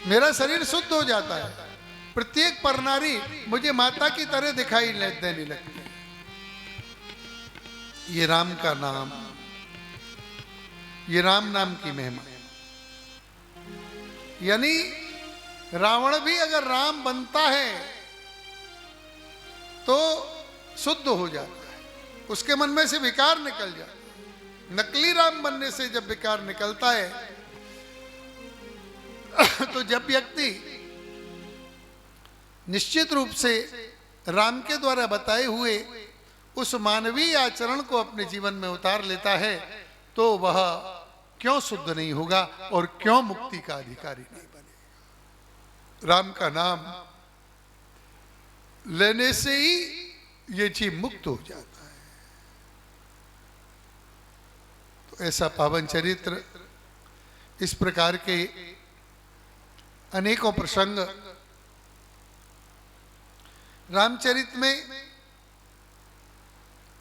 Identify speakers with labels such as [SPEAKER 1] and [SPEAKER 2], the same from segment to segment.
[SPEAKER 1] मेरा शरीर शुद्ध हो जाता है, प्रत्येक परनारी मुझे माता की तरह दिखाई देने लगती है। ये राम का नाम, ये राम नाम की महिमा। यानी रावण भी अगर राम बनता है तो शुद्ध हो जाता है, उसके मन में से विकार निकल जाता है। नकली राम बनने से जब विकार निकलता है तो जब व्यक्ति निश्चित रूप से राम के द्वारा बताए हुए उस मानवीय आचरण को अपने जीवन में उतार लेता है तो वह क्यों शुद्ध नहीं होगा और क्यों मुक्ति का अधिकारी नहीं बनेगा। राम का नाम लेने से ही ये जीव मुक्त हो जाता है। तो ऐसा पावन चरित्र, इस प्रकार के अनेकों प्रसंग रामचरित में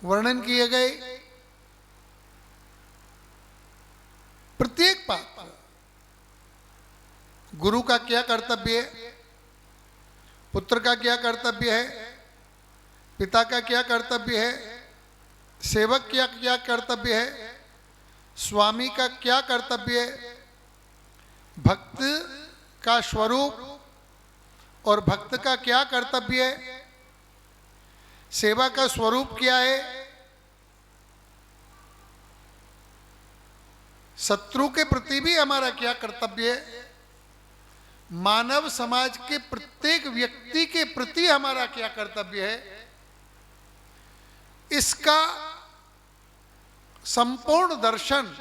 [SPEAKER 1] वर्णन किए गए। प्रत्येक पात्र, गुरु का क्या कर्तव्य है, पुत्र का क्या कर्तव्य है, पिता का क्या कर्तव्य है, सेवक का क्या कर्तव्य है, स्वामी का क्या कर्तव्य है, भक्त का स्वरूप और भक्त का क्या कर्तव्य है, सेवा का स्वरूप क्या है, शत्रु के प्रति भी हमारा क्या कर्तव्य है, मानव समाज के प्रत्येक व्यक्ति के प्रति हमारा क्या कर्तव्य है, इसका संपूर्ण दर्शन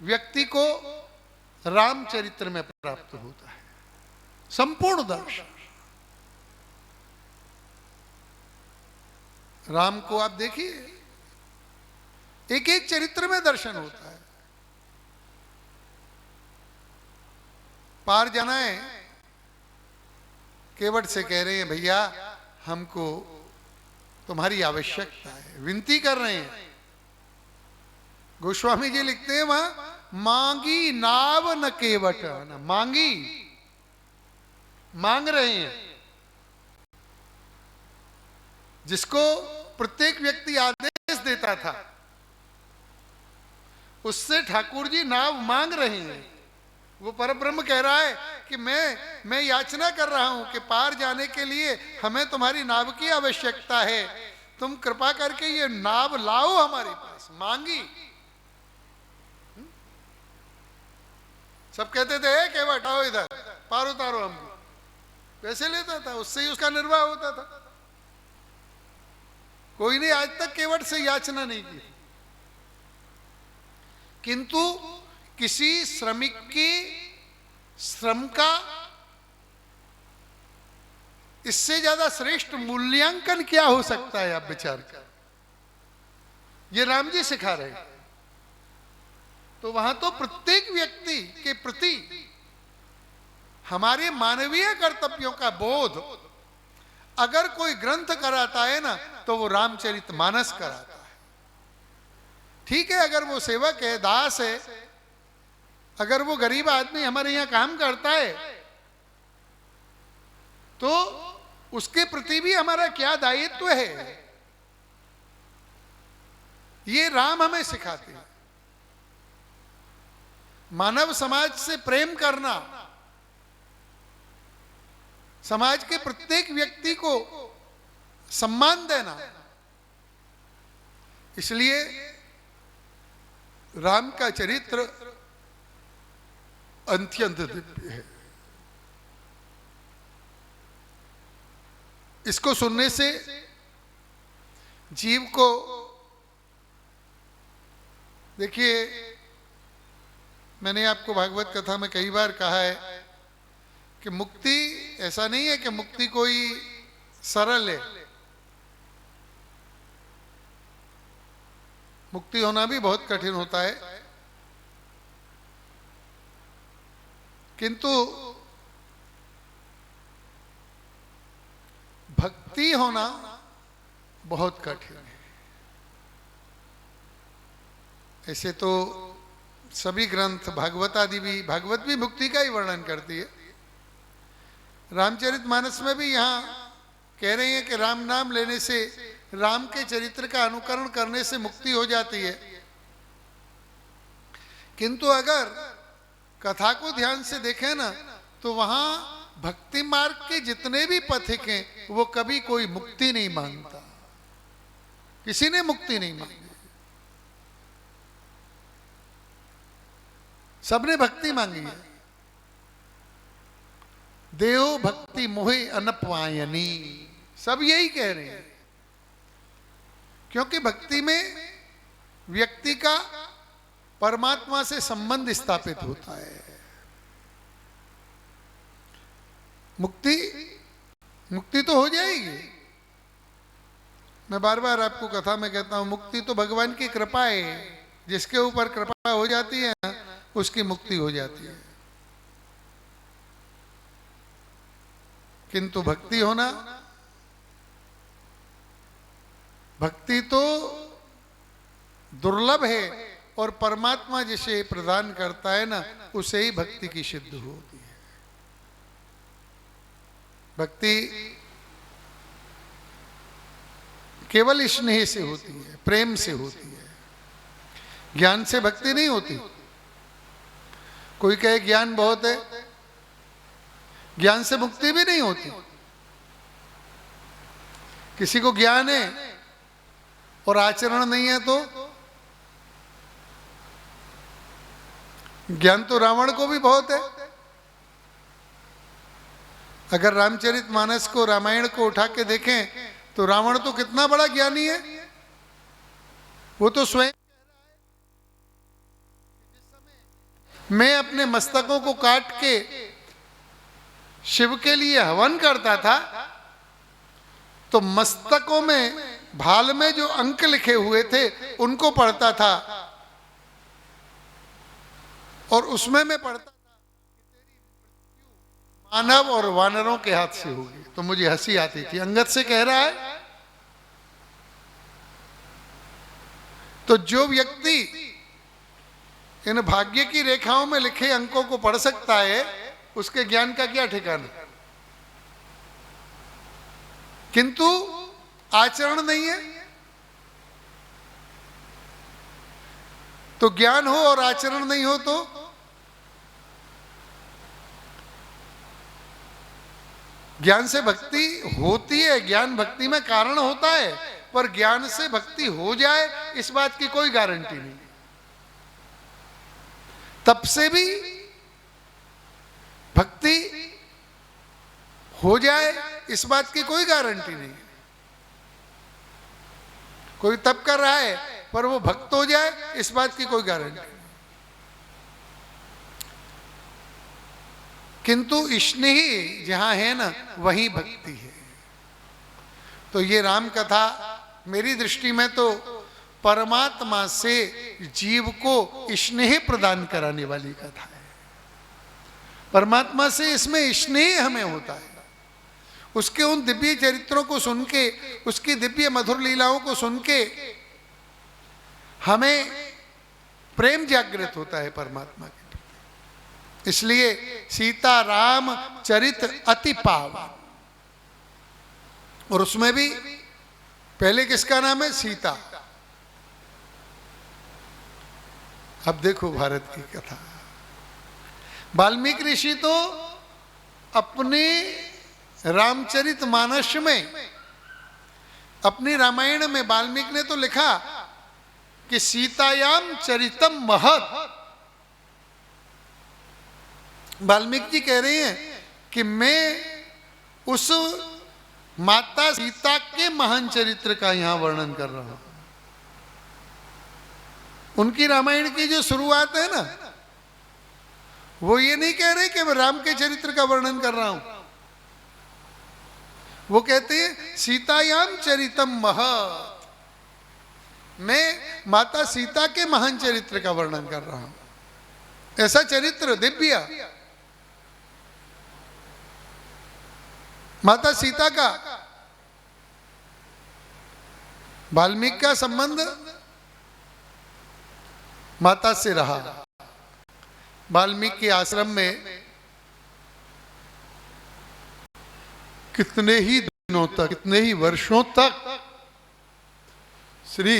[SPEAKER 1] व्यक्ति को रामचरित्र में प्राप्त होता है। संपूर्ण दर्शन। राम को आप देखिए, एक एक चरित्र में दर्शन होता है। पार जाना है, केवट से कह रहे हैं भैया हमको तुम्हारी आवश्यकता है, विनती कर रहे हैं। गोस्वामी जी लिखते हैं वहां, मांगी नाव न केवट, न मांगी, मांग रहे हैं। जिसको प्रत्येक व्यक्ति आदेश देता था उससे ठाकुर जी नाव मांग रहे हैं। वो परब्रह्म कह रहा है कि मैं याचना कर रहा हूं कि पार जाने के लिए हमें तुम्हारी नाव की आवश्यकता है, तुम कृपा करके ये नाव लाओ हमारे पास। मांगी। सब कहते थे केवट आओ इधर, पार उतारो हमको, पैसे लेता था, उससे ही उसका निर्वाह होता था। कोई ने आज तक केवट से याचना नहीं की, किंतु किसी श्रमिक की श्रम का इससे ज्यादा श्रेष्ठ मूल्यांकन क्या हो सकता है, आप विचार कर। ये राम जी सिखा रहे हैं। तो वहां तो प्रत्येक व्यक्ति के प्रति हमारे मानवीय कर्तव्यों का बोध अगर कोई ग्रंथ कराता है ना तो वो रामचरितमानस कराता है। ठीक है, अगर वो सेवक है, दास है, अगर वो गरीब आदमी हमारे यहां काम करता है तो उसके प्रति भी हमारा क्या दायित्व है, ये राम हमें सिखाते हैं। मानव समाज से प्रेम करना, समाज के प्रत्येक व्यक्ति को सम्मान देना, इसलिए राम का चरित्र अत्यंत दिव्य है। इसको सुनने से जीव को, देखिए मैंने आपको भागवत कथा में कई बार कहा है कि मुक्ति ऐसा नहीं है कि मुक्ति कोई सरल है। मुक्ति होना भी बहुत कठिन होता है, किंतु भक्ति होना बहुत कठिन है। ऐसे तो सभी ग्रंथ, भागवत आदि भी, भागवत भी मुक्ति का ही वर्णन करती है, रामचरितमानस में भी यहाँ कह रहे हैं कि राम नाम लेने से, राम के चरित्र का अनुकरण करने से मुक्ति हो जाती है। किंतु अगर कथा को ध्यान से देखें ना, तो वहां भक्ति मार्ग के जितने भी पथिक हैं वो कभी कोई मुक्ति नहीं मांगता, किसी ने मुक्ति नहीं मांगी, सबने भक्ति मांगी है। देव भक्ति मोहे अनपवायनी, सब यही कह रहे हैं, क्योंकि भक्ति में व्यक्ति का परमात्मा से संबंध स्थापित होता है। मुक्ति तो हो जाएगी। मैं बार बार आपको कथा में कहता हूं, मुक्ति तो भगवान की कृपा है, जिसके ऊपर कृपा हो जाती है ना, उसकी मुक्ति हो जाती है। किंतु भक्ति होना, भक्ति तो दुर्लभ है, और परमात्मा जिसे प्रदान करता है ना, उसे ही भक्ति की सिद्ध होती है। भक्ति केवल स्नेह से होती है, प्रेम से होती है, ज्ञान से भक्ति नहीं होती। कोई कहे ज्ञान बहुत है, ज्ञान से मुक्ति भी नहीं होती। किसी को ज्ञान है और आचरण नहीं है, तो ज्ञान तो रावण को भी बहुत है। अगर रामचरितमानस को, रामायण को उठा के देखें तो रावण तो कितना बड़ा ज्ञानी है। वो तो स्वयं मैं अपने मस्तकों को काट के शिव के लिए हवन करता था, तो मस्तकों में, भाल में जो अंक लिखे हुए थे उनको पढ़ता था, और उसमें मैं पढ़ता था कि तेरी मृत्यु मानव और वानरों के हाथ से होगी। तो मुझे हंसी आती थी। अंगद से कह रहा है, तो जो व्यक्ति इन भाग्य की रेखाओं में लिखे अंकों को पढ़ सकता है, उसके ज्ञान का क्या ठिकाना। किंतु आचरण नहीं है। तो ज्ञान हो और आचरण नहीं हो तो ज्ञान से भक्ति होती है, ज्ञान भक्ति में कारण होता है, पर ज्ञान से भक्ति हो जाए इस बात की कोई गारंटी नहीं। तब से भी भक्ति हो जाए इस बात की कोई गारंटी नहीं। कोई तप कर रहा है पर वो भक्त हो जाए इस बात की कोई गारंटी नहीं। किंतु स्नेह जहां है ना, वहीं भक्ति है। तो ये राम कथा मेरी दृष्टि में तो परमात्मा से जीव को स्नेह प्रदान कराने वाली कथा है। परमात्मा से इसमें स्नेह हमें होता है। उसके उन दिव्य चरित्रों को सुन के, उसकी दिव्य मधुर लीलाओं को सुन के हमें प्रेम जागृत होता है परमात्मा के प्रति। इसलिए सीता राम चरित अति पावन। और उसमें भी पहले किसका नाम है? सीता। अब देखो भारत की कथा। वाल्मीकि ऋषि तो अपने रामचरितमानस में, अपनी रामायण में वाल्मीकि ने तो लिखा कि सीतायाम चरितम महत्। वाल्मीकि जी कह रहे हैं कि मैं उस माता सीता के महान चरित्र का यहां वर्णन कर रहा हूं। उनकी रामायण की जो शुरुआत है ना, वो ये नहीं कह रहे कि मैं राम के चरित्र का वर्णन कर रहा हूं। वो कहते हैं सीतायाम चरितम महत्, मैं माता सीता के महान चरित्र का वर्णन कर रहा हूं। ऐसा चरित्र दिव्य माता सीता का। वाल्मीकि का संबंध माता से रहा। वाल्मीकि के आश्रम में कितने ही दिनों तक, कितने ही वर्षों तक श्री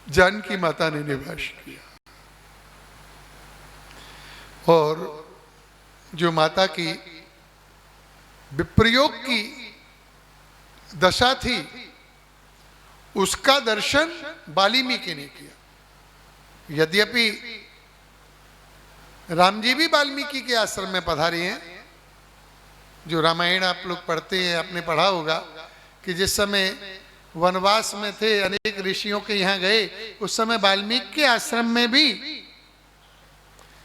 [SPEAKER 1] जानकी माता ने निवास किया। और जो माता की विप्रयोग की दशा थी, उसका दर्शन वाल्मीकि ने किया। यद्यपि राम जी भी वाल्मीकि के आश्रम में पधारे हैं। जो रामायण आप लोग पढ़ते हैं, आपने पढ़ा होगा कि जिस समय वनवास में थे, अनेक ऋषियों के यहाँ गए, उस समय वाल्मीकि के आश्रम में भी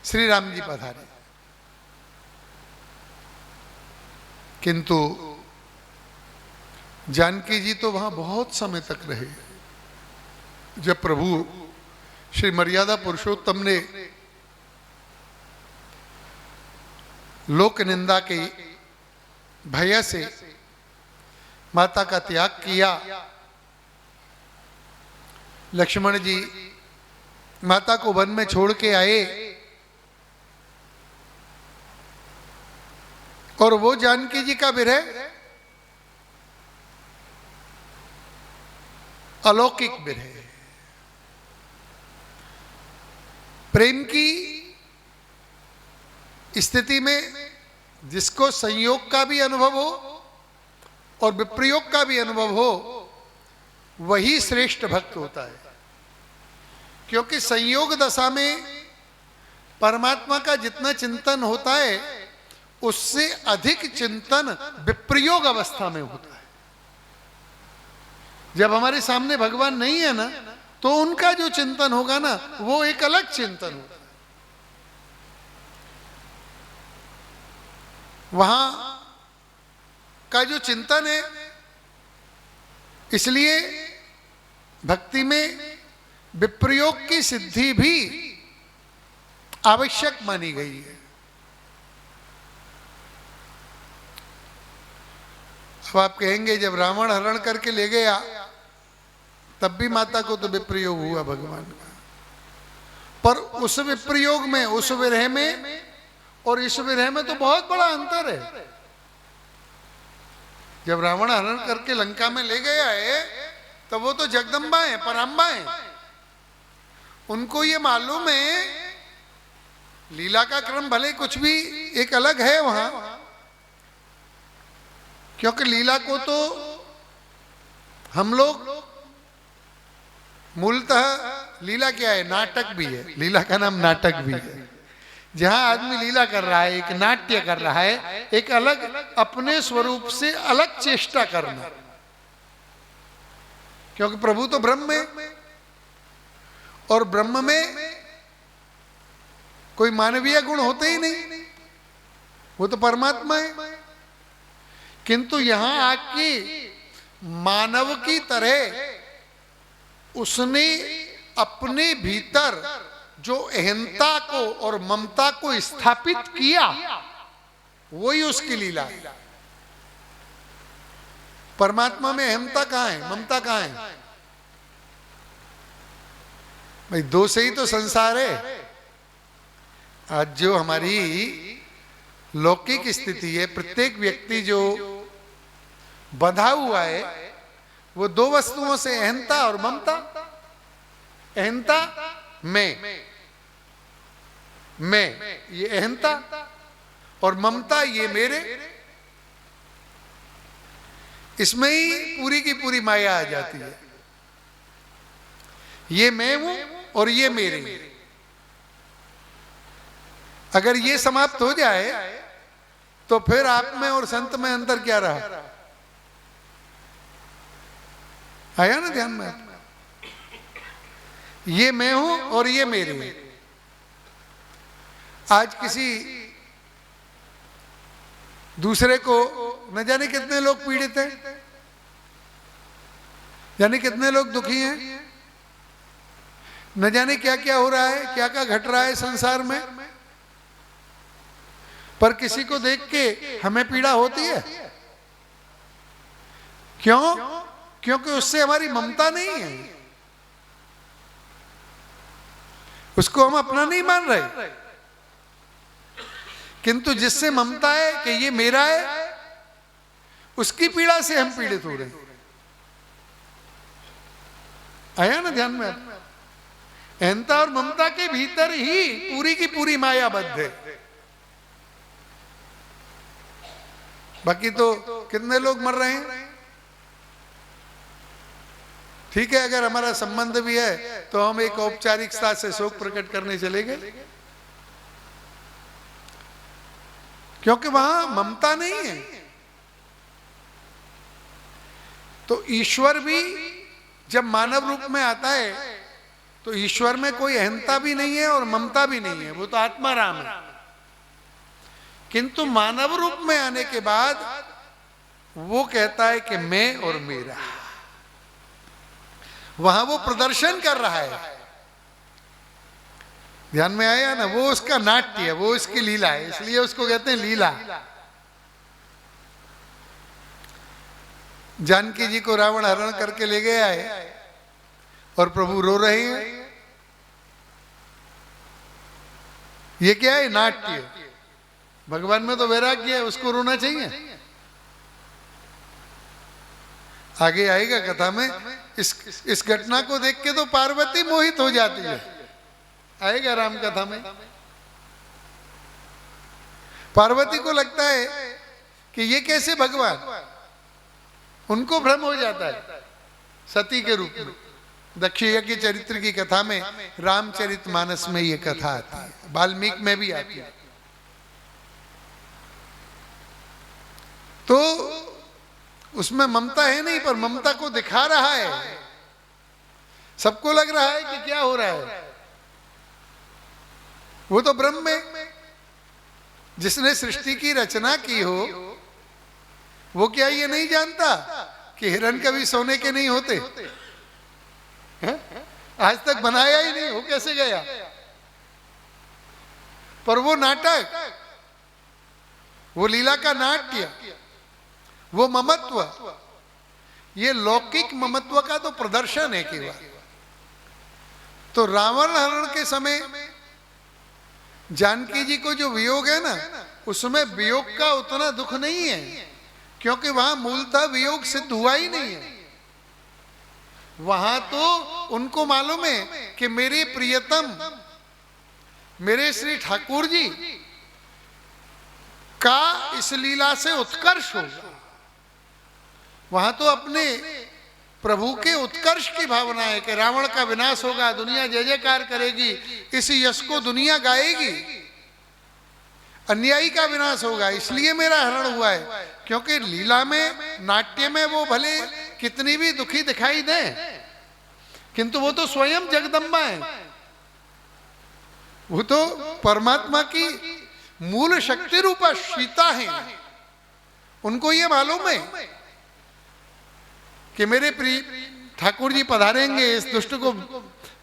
[SPEAKER 1] श्री राम जी पधारे। किंतु जानकी जी तो वहां बहुत समय तक रहे। जब प्रभु श्री मर्यादा पुरुषोत्तम ने लोक निंदा के भय से माता का त्याग किया, लक्ष्मण जी माता को वन में छोड़ के आए और वो जानकी जी का विरह अलौकिक विरह, प्रेम की स्थिति में जिसको संयोग का भी अनुभव हो और विप्रयोग का भी अनुभव हो, वही श्रेष्ठ भक्त होता है। क्योंकि संयोग दशा में परमात्मा का जितना चिंतन होता है, उससे अधिक चिंतन विप्रयोग अवस्था में होता है। जब हमारे सामने भगवान नहीं है ना, तो उनका जो चिंतन होगा ना, वो एक अलग चिंतन होगा। वहां का जो चिंतन है, इसलिए भक्ति में विप्रयोग की सिद्धि भी आवश्यक मानी गई है। अब आप कहेंगे जब रावण हरण करके ले गया, तब भी माता को तो विप्रयोग हुआ भगवान का। पर उस विप्रयोग में, उस विरह में और इस विरह में तो बहुत बड़ा अंतर है। जब रावण हरण करके लंका में ले गया है, तब वो तो जगदम्बा है, पराम्बा है। उनको ये मालूम है लीला का क्रम भले कुछ भी एक अलग है वहां, क्योंकि लीला को तो हम लोग मूलतः, लीला क्या है, नाटक भी है। लीला का नाम नाटक भी है। जहां आदमी लीला कर रहा है, एक नाट्य कर रहा है, एक अलग अपने स्वरूप से अलग चेष्टा करना। क्योंकि प्रभु तो ब्रह्म है और ब्रह्म में कोई मानवीय गुण होते ही नहीं, वो तो परमात्मा है। किंतु यहां आके मानव की तरह उसने अपने भीतर जो अहंता को और ममता को स्थापित किया, वही उसकी लीला है। परमात्मा में अहंता कहां है, ममता कहां है? भाई दो से ही तो संसार है। आज जो हमारी लौकिक स्थिति है, प्रत्येक व्यक्ति जो बंधा हुआ है, वो दो वस्तुओं से, अहंता और ममता। अहंता मैं ये अहंता, और ममता ये मेरे। इसमें ही पूरी की पूरी माया आ जाती है। ये मैं हूं और ये मेरे। अगर ये समाप्त हो जाए तो फिर आप में और संत में अंतर क्या रहा? आया ना ध्यान में? ये मैं हूं और ये मेरे। आज किसी दूसरे को न जाने कितने लोग पीड़ित हैं, जाने कितने लोग दुखी हैं, न जाने क्या क्या हो रहा है, क्या क्या घट रहा है संसार में, पर किसी को देख के हमें पीड़ा होती है। क्यों? क्योंकि उससे हमारी ममता नहीं है, उसको हम अपना नहीं मान रहे। किंतु जिससे ममता है कि ये मेरा है, उसकी पीड़ा से हम पीड़ित हो रहे हैं। आया ना ध्यान में? अहंता और ममता के भीतर ही पूरी की पूरी माया बद्ध है। बाकी तो कितने लोग मर रहे हैं। ठीक है, अगर हमारा संबंध भी है तो हम एक औपचारिकता से शोक प्रकट करने चले गए, क्योंकि वहां ममता नहीं है। तो ईश्वर भी जब मानव रूप में आता है तो ईश्वर में कोई अहंता भी नहीं है और ममता भी नहीं है, वो तो आत्मा राम है। किंतु मानव रूप में आने के बाद वो कहता है कि मैं और मेरा, वहां वो प्रदर्शन कर रहा है। ध्यान में आया ना? वो उसका नाट्य है, वो उसकी लीला है, इसलिए उसको कहते हैं लीला। जानकी जी को रावण हरण करके ले गया है और प्रभु रो रहे हैं। ये क्या है? नाट्य। भगवान में तो वैराग्य है, उसको रोना चाहिए। आगे आएगा कथा में, इस घटना को देख के तो पार्वती मोहित हो जाती है। आएगा राम कथा में। पार्वती को लगता है कि ये कैसे भगवान, उनको भ्रम हो जाता है सती के रूप में। दक्षिण के चरित्र की कथा में, रामचरितमानस में ये कथा आती है, वाल्मीकि में भी आती है। तो उसमें ममता है नहीं, पर ममता को दिखा रहा है। सबको लग रहा है कि क्या हो रहा है, वो तो ब्रह्म में जिसने सृष्टि की रचना की हो, वो क्या ये नहीं जानता कि हिरण कभी सोने के नहीं होते? आज तक बनाया ही नहीं, वो कैसे गया? पर वो नाटक, वो लीला का नाट्य, वो ममत्व, ये लौकिक ममत्व का तो प्रदर्शन है केवल। तो रावण हरण के समय जानकी जी को जो वियोग है ना, उसमें वियोग का उतना दुख नहीं है, क्योंकि वहां मूलतः वियोग सिद्ध हुआ ही नहीं है। वहां तो उनको मालूम है कि मेरे प्रियतम, मेरे श्री ठाकुर जी का इस लीला से उत्कर्ष होगा। वहां तो अपने प्रभु के उत्कर्ष की भावना है कि रावण का विनाश होगा, दुनिया जय जयकार करेगी, इस यश को दुनिया गाएगी, अन्यायी का विनाश होगा, इसलिए मेरा हरण हुआ है। क्योंकि लीला में, नाट्य में वो भले कितनी भी दुखी दिखाई दे, किंतु वो तो स्वयं जगदम्बा है, वो तो परमात्मा की मूल शक्ति रूपा सीता है। उनको ये मालूम है कि मेरे प्रिय ठाकुर जी पधारेंगे, इस दुष्ट को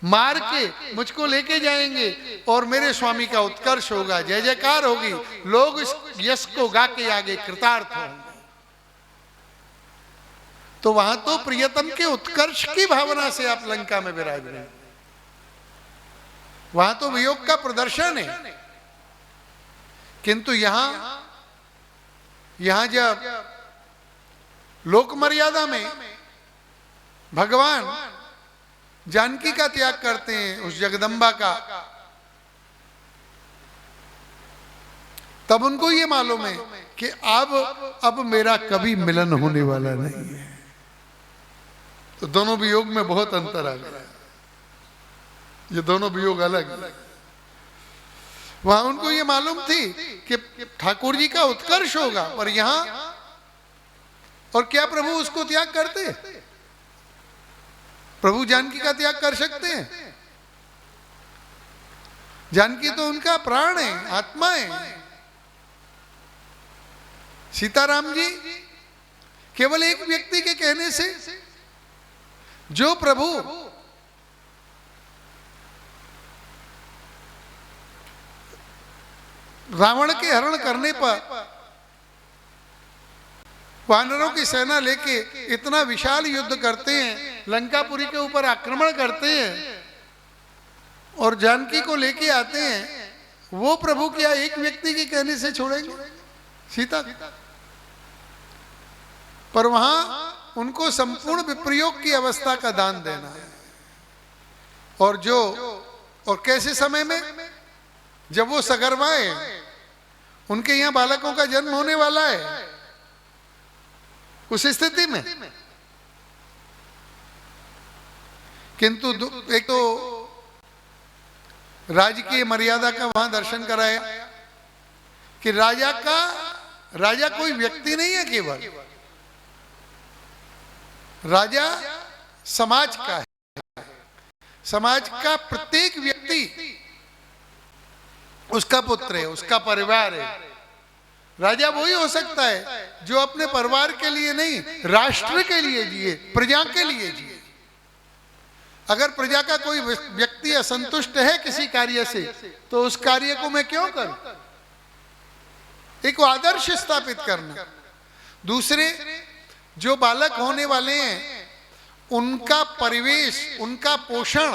[SPEAKER 1] मार के मुझको लेके जाएंगे और मेरे स्वामी का उत्कर्ष होगा, जय जयकार होगी, लोग इस यश को गा के आगे कृतार्थ होंगे। तो वहां तो प्रियतम के उत्कर्ष की भावना से आप लंका में विराज रहे हैं, वहां तो वियोग का प्रदर्शन है। किंतु यहां जब लोक मर्यादा में भगवान जानकी का त्याग करते हैं, उस जगदम्बा का, तब उनको ये मालूम है कि अब मेरा कभी मिलन होने वाला नहीं है। तो दोनों वियोग में बहुत अंतर आ गया, ये दोनों वियोग अलग। वहां उनको ये मालूम थी कि ठाकुर जी का उत्कर्ष होगा, पर यहां और क्या प्रभु उसको त्याग करते? प्रभु जानकी का त्याग कर सकते हैं? जानकी तो उनका प्राण है, आत्मा है। सीताराम जी केवल एक व्यक्ति के कहने से, जो प्रभु रावण के हरण करने पर वानरों की सेना लेके इतना विशाल युद्ध करते हैं, लंकापुरी के ऊपर आक्रमण करते हैं और जानकी को लेके आते हैं, वो प्रभु क्या एक व्यक्ति के कहने से छोड़ेंगे सीता? पर वहां उनको संपूर्ण विप्रयोग की अवस्था का दान देना है। और कैसे समय में, जब वो सगर्भाएं, उनके यहाँ बालकों का जन्म होने वाला है, उस स्थिति में। किंतु एक तो राजकीय मर्यादा का वहां दर्शन कराया कि राजा कोई व्यक्ति नहीं है, केवल राजा समाज का है। समाज का प्रत्येक व्यक्ति उसका पुत्र है, उसका परिवार है। राजा वही हो सकता है जो अपने परिवार के लिए नहीं, राष्ट्र के लिए जिए, प्रजा के लिए जिए। अगर प्रजा का कोई व्यक्ति असंतुष्ट है किसी कार्य से, तो उस कार्य को मैं क्यों करूं? एक आदर्श स्थापित करना। दूसरे, जो बालक होने वाले हैं उनका परिवेश, उनका पोषण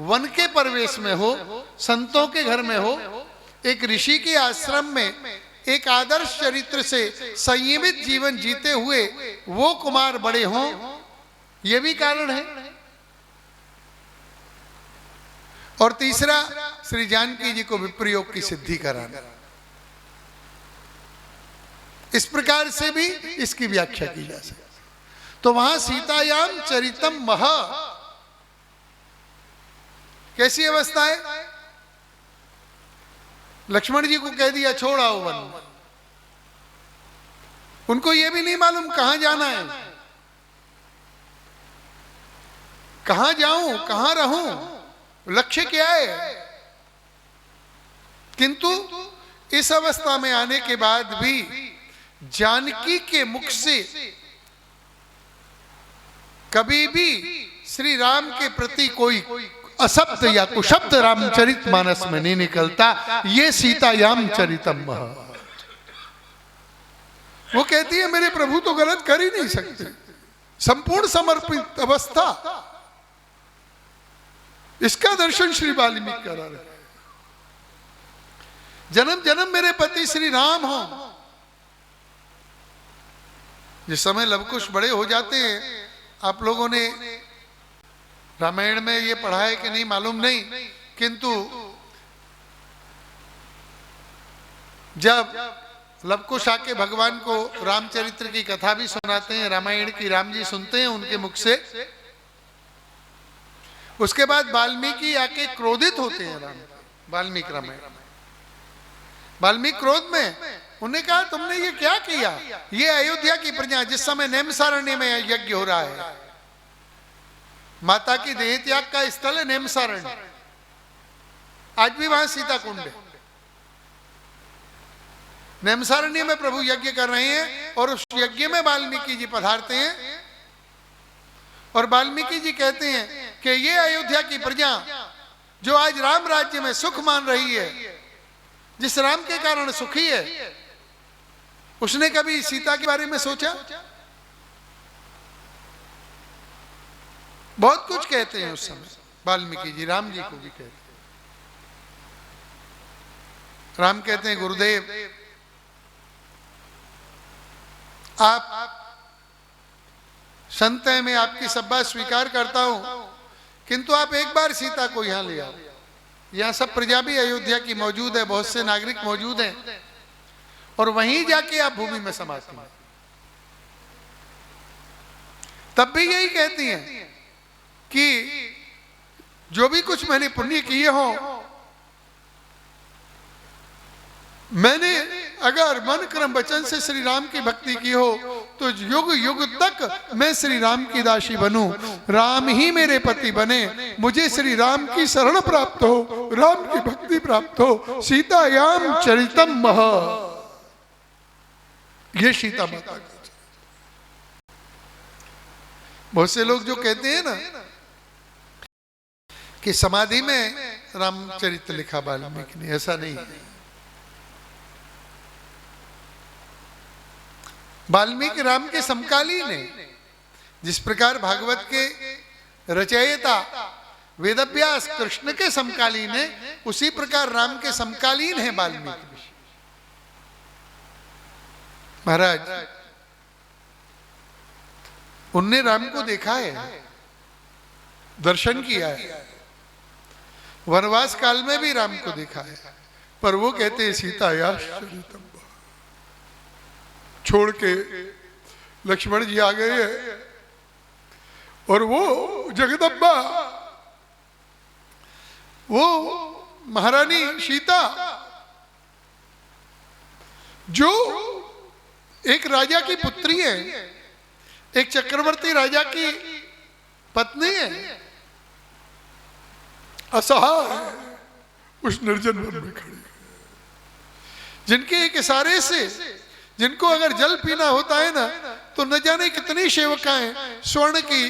[SPEAKER 1] वन के परिवेश में हो, संतों के घर में हो, एक ऋषि के आश्रम में एक आदर्श चरित्र से संयमित जीवन जीते हुए वो कुमार बड़े हों, ये भी कारण है। और तीसरा, श्री जानकी जी को विप्रयोग की सिद्धि कराना। इस प्रकार से भी इसकी व्याख्या की जा सकती। तो वहां सीतायाम चरितम मह, कैसी अवस्था है? लक्ष्मण जी को कह दिया छोड़ आओ वन। उनको यह भी नहीं मालूम कहां जाना है, कहां जाऊं, कहां रहूं, लक्ष्य क्या है। किंतु इस अवस्था में आने के बाद भी जानकी के मुख से कभी भी श्री राम के प्रति कोई अशब्द या कुशब्द रामचरित मानस में नहीं निकलता। ये सीतायाम चरितम। वो कहती है मेरे प्रभु तो गलत कर ही नहीं सकते, संपूर्ण समर्पित अवस्था। इसका दर्शन श्री वाल्मीकि करा रहे। जन्म जन्म मेरे पति श्री राम हो। जिस समय लवकुश बड़े हो जाते हैं, आप लोगों ने रामायण में ये पढ़ा है कि नहीं मालूम नहीं, किंतु जब लवकुश आके भगवान को रामचरित्र की कथा भी सुनाते हैं, रामायण की राम जी सुनते हैं उनके मुख से। उसके बाद वाल्मीकि आके क्रोधित होते हैं वाल्मीकि रामायण। वाल्मीकि क्रोध में उन्हें कहा तुमने ये क्या किया? ये अयोध्या की प्रजा, जिस समय नेमसारण्य में यज्ञ हो रहा है, माता की देह त्याग का स्थल है नेमसारण्य, आज भी वहां सीता कुंड है। नेमसारण्य में प्रभु यज्ञ कर रहे हैं और उस यज्ञ में वाल्मीकि जी पधारते हैं और वाल्मीकि जी कहते हैं कि ये अयोध्या की प्रजा जो आज राम राज्य में सुख मान रही है, जिस राम के कारण सुखी है, उसने कभी सीता के बारे में सोचा? बहुत कुछ कहते हैं उस समय वाल्मीकि जी, राम जी को भी कहते हैं। राम कहते हैं गुरुदेव आप संत हैं, मैं आपकी सब बात स्वीकार करता हूं, किंतु आप एक बार सीता को यहां ले आओ। यहां सब प्रजा भी अयोध्या की मौजूद है, बहुत से नागरिक मौजूद हैं, और वहीं जाके आप भूमि में समाती हैं। तब भी यही कहती हैं कि जो भी कुछ मैंने पुण्य किए हो, मैंने अगर मन क्रम वचन से श्री राम की भक्ति की हो तो युग युग तक मैं श्री राम की दासी बनूं, राम ही मेरे पति बने, मुझे श्री राम की शरण प्राप्त हो, राम की भक्ति प्राप्त हो। सीतायाम चरितम मह, ये सीता माता की। बहुत से लोग जो कहते हैं ना कि समाधि में रामचरित्र लिखा वाल्मीकि ने, ऐसा नहीं है। वाल्मीकि राम के समकालीन है। जिस प्रकार भागवत के रचयिता वेदव्यास कृष्ण के समकालीन है, उसी प्रकार राम के समकालीन है वाल्मीकि। महाराज उनने राम को देखा है, दर्शन किया है, वनवास काल में भी राम को देखा है, पर वो कहते हैं सीतायाश्च चरितम। छोड़ के लक्ष्मण जी आ गए हैं और वो जगदम्बा, वो महारानी सीता जो एक राजा की पुत्री है, एक चक्रवर्ती राजा की पत्नी है, असहाय उस निर्जन वन में खड़ी, जिनके एक इशारे से, जिनको अगर जल पीना होता है ना तो न जाने कितनी सेवकाएं स्वर्ण की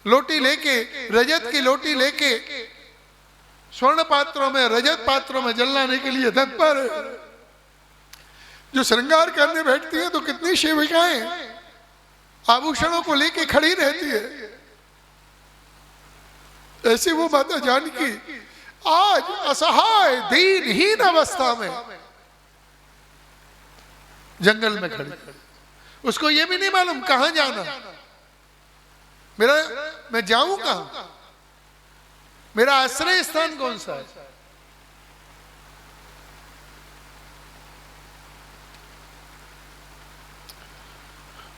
[SPEAKER 1] लोटी लेके, रजत की लोटी लेके, स्वर्ण पात्रों में, रजत पात्रों में जल लाने के लिए तत्पर है। जो श्रृंगार करने बैठती है तो कितनी सेविकाएं आभूषणों को लेके खड़ी रहती है। ऐसी वो माता जानकी आज असहाय दीनहीन अवस्था में जंगल में खड़ी, उसको ये भी नहीं मालूम कहां जाना, मैं जाऊं कहां, मेरा आश्रय स्थान कौन सा है।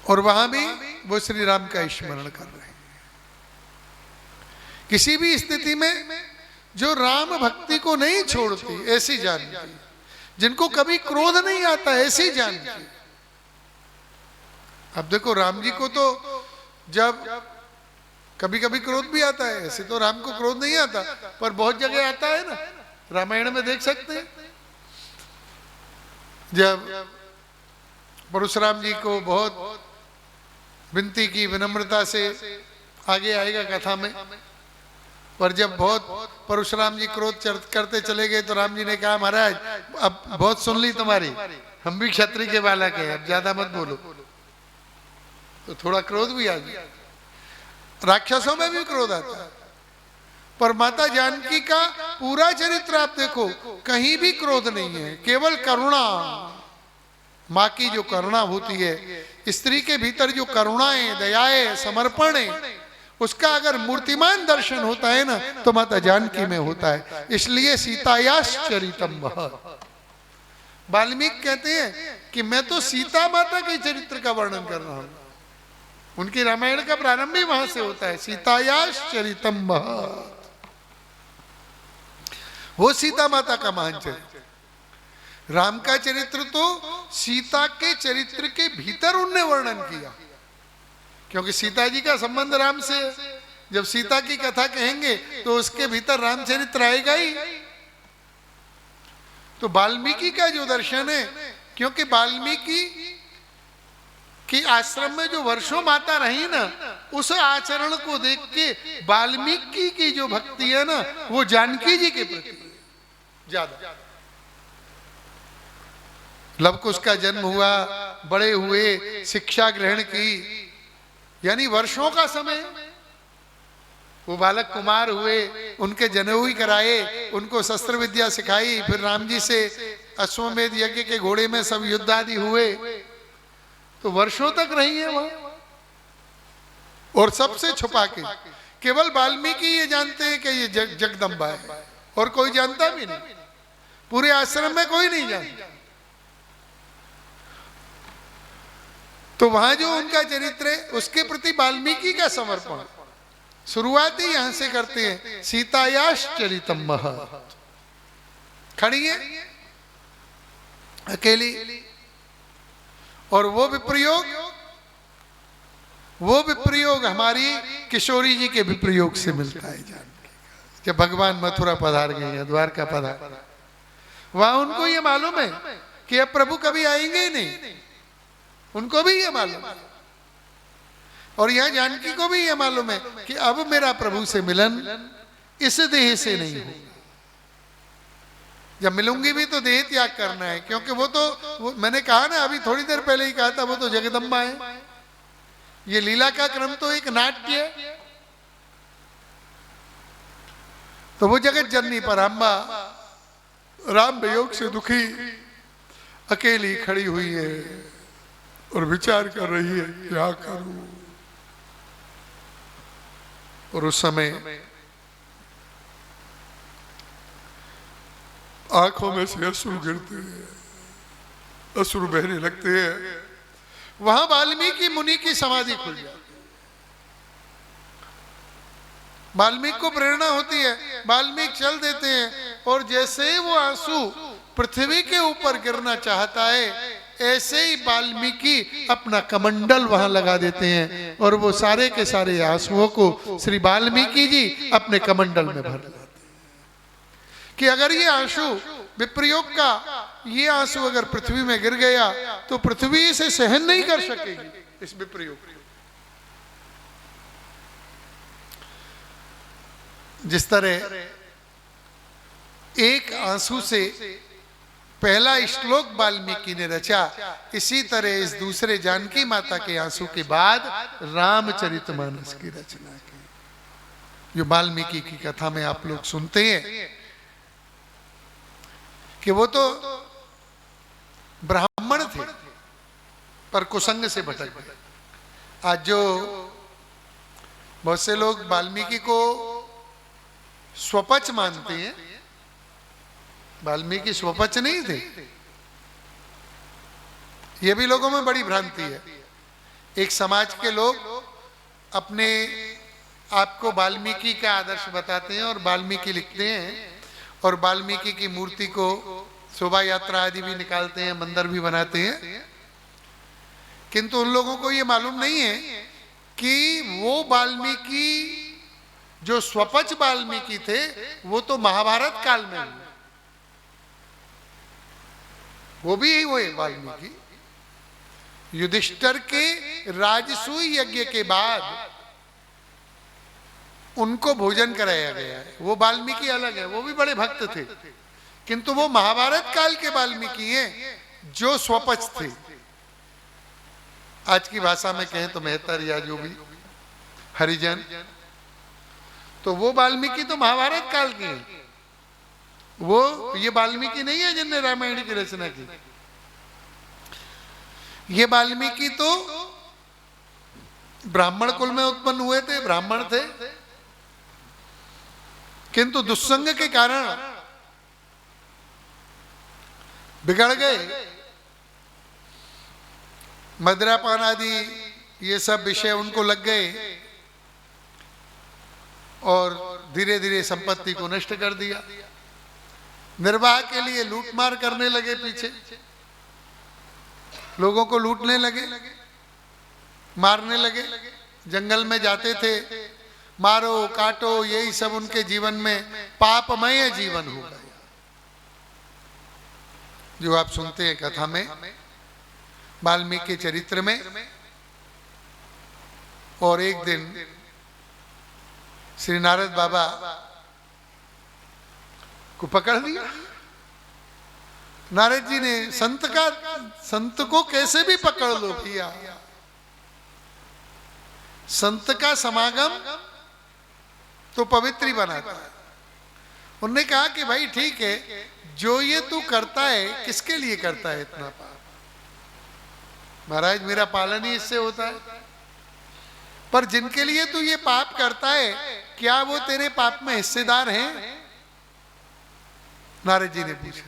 [SPEAKER 1] और वहां भी वो श्री राम का स्मरण कर रहे हैं। किसी भी स्थिति में जो राम भक्ति को नहीं छोड़ती ऐसी जानकी, जिनको कभी क्रोध नहीं आता ऐसी जानकी। अब देखो राम जी को तो जब कभी कभी क्रोध भी आता है, ऐसे तो राम को क्रोध नहीं आता, पर बहुत जगह आता है ना, रामायण में देख सकते हैं। जब परशुराम जी को बहुत विनती की, विनम्रता से, आगे आएगा कथा में, पर जब बहुत परशुराम जी क्रोध करते चले गए तो राम जी ने कहा महाराज अब बहुत सुन ली तुम्हारी, हम भी क्षत्रिय के बालक हैं, अब ज्यादा मत बोलो। तो थोड़ा क्रोध भी आ गया, राक्षसों में भी क्रोध आता है, पर माता जानकी का पूरा चरित्र आप देखो, कहीं भी क्रोध नहीं है, केवल करुणा। माँ की जो करुणा होती है, स्त्री के भीतर जो करुणाएं, दयाएं, समर्पण है, उसका अगर मूर्तिमान दर्शन होता है ना तो माता जानकी में होता है। इसलिए सीतायाश्च चरितम महत्। वाल्मीकि कहते हैं कि मैं तो सीता माता के चरित्र का वर्णन कर रहा हूं, उनकी रामायण का प्रारंभ ही वहां से होता है, सीतायाश्च चरितम महत्। वो सीता माता का महान चरित्र। राम का चरित्र तो सीता के चरित्र के भीतर उनने वर्णन किया, क्योंकि सीता जी का संबंध राम से। जब सीता की कथा कहेंगे तो उसके भीतर रामचरित्र आएगा ही। तो वाल्मीकि का जो दर्शन है, क्योंकि वाल्मीकि की आश्रम में जो वर्षों माता रही ना, उस आचरण को देख के वाल्मीकि की जो भक्ति है ना, वो जानकी जी के प्रति ज्यादा। लव कुश का जन्म हुआ, बड़े हुए, शिक्षा ग्रहण की, यानी वर्षों का समय। वो बालक कुमार हुए, उनके जनेऊ कराए, उनको शस्त्र विद्या सिखाई, फिर राम जी से अश्वमेध यज्ञ के घोड़े में सब युद्ध आदि हुए, तो वर्षों तक रही है वहां। और सबसे छुपा के केवल वाल्मीकि ये जानते हैं कि ये जगदम्बा है, और कोई जानता भी नहीं, पूरे आश्रम में कोई नहीं जानता। तो वहां जो उनका चरित्र है, उसके प्रति वाल्मीकि का समर्पण शुरुआत ही यहां से करते हैं। सीतायाश्च चरितम महत्। खड़ी है अकेली, और वो विप्रयोग हमारी किशोरी जी के विप्रयोग से मिलता है। जब भगवान मथुरा पधार गए हैं, द्वारका पधार, वहां उनको ये मालूम है कि अब प्रभु कभी आएंगे ही नहीं, उनको भी ये मालूम है। और यहां जानकी को भी ये मालूम है कि अब मेरा प्रभु से मिलन इस देह से नहीं होगा, जब मिलूंगी भी तो देह त्याग करना है, क्योंकि वो मैंने कहा ना, अभी थोड़ी देर पहले ही कहा था, वो तो जगदम्बा है। ये लीला का क्रम तो एक नाट्य है। तो वो जगत जननी पराम्बा राम वियोग से दुखी अकेली खड़ी हुई है और विचार कर रही है क्या करूं। और उस समय आंखों में से अश्रु गिरते हैं, अश्रु बहने लगते हैं। वहां वाल्मीकि मुनि की समाधि खुल जाती है। वाल्मीकि को प्रेरणा होती है, वाल्मीकि चल देते हैं, और जैसे ही वो आंसू पृथ्वी के ऊपर गिरना चाहता है, ऐसे ही वाल्मीकि अपना कमंडल वहां लगा देते हैं, और वो सारे के सारे आंसुओं को श्री वाल्मीकि जी अपने कमंडल में भर लेते हैं। कि अगर ये आंसू विप्रयोग का, ये आंसू अगर पृथ्वी में गिर गया तो पृथ्वी इसे सहन नहीं कर सकेगी, इस विप्रयोग को। जिस तरह एक आंसू से पहला श्लोक वाल्मीकि ने रचा, इसी तरह इस दूसरे जानकी माता के आंसू के बाद रामचरितमानस की रचना की। जो वाल्मीकि की कथा में आप लोग सुनते हैं कि वो तो ब्राह्मण थे पर कुसंग से भटक गए। आज जो बहुत से लोग वाल्मीकि को स्वपच मानते हैं, वाल्मीकि स्वपच नहीं थे। ये भी लोगों में बड़ी भ्रांति है। एक समाज के लोग अपने आप को वाल्मीकि का आदर्श बताते हैं और वाल्मीकि लिखते हैं, और वाल्मीकि की मूर्ति को शोभा यात्रा आदि भी निकालते हैं, मंदिर भी बनाते हैं। किंतु उन लोगों को ये मालूम नहीं है कि वो वाल्मीकि जो स्वपच वाल्मीकि थे, वो तो महाभारत काल में हुए। वो भी हुए वाल्मीकि युधिष्ठिर के राजसूय यज्ञ के बाद उनको भोजन कराया गया है। वो वाल्मीकि अलग है, वो भी बड़े भक्त थे, किंतु वो महाभारत काल के वाल्मीकि हैं जो स्वपच थे। आज की भाषा में कहें तो मेहतर या जो भी हरिजन, तो वो वाल्मीकि तो महाभारत काल के हैं। वो ये वाल्मीकि नहीं है जिनने रामायण की रचना की। ये वाल्मीकि तो ब्राह्मण कुल में उत्पन्न हुए थे, ब्राह्मण थे, किंतु दुस्संग के कारण बिगड़ गए। मदिरापान आदि ये सब विषय उनको लग गए और धीरे धीरे संपत्ति को नष्ट कर दिया। निर्वाह के लिए लूटमार करने लगे, पीछे लोगों को लूटने लगे, मारने लगे। जंगल में जाते थे, मारो काटो, यही सब उनके जीवन में पापमय जीवन हो गया। जो आप सुनते हैं कथा में, वाल्मीकि चरित्र में। और एक दिन श्री नारद बाबा को पकड़ दिया। नारद जी ने संत को कैसे भी पकड़ लो भैया, संत का समागम तो पवित्र ही बनाता है। उन्होंने कहा कि भाई ठीक है, जो ये तू करता है किसके लिए करता है इतना पाप? महाराज मेरा पालन ही इससे होता है, पर जिनके लिए तू ये पाप करता है, क्या वो तेरे पाप में हिस्सेदार हैं? नारद जी ने पूछा।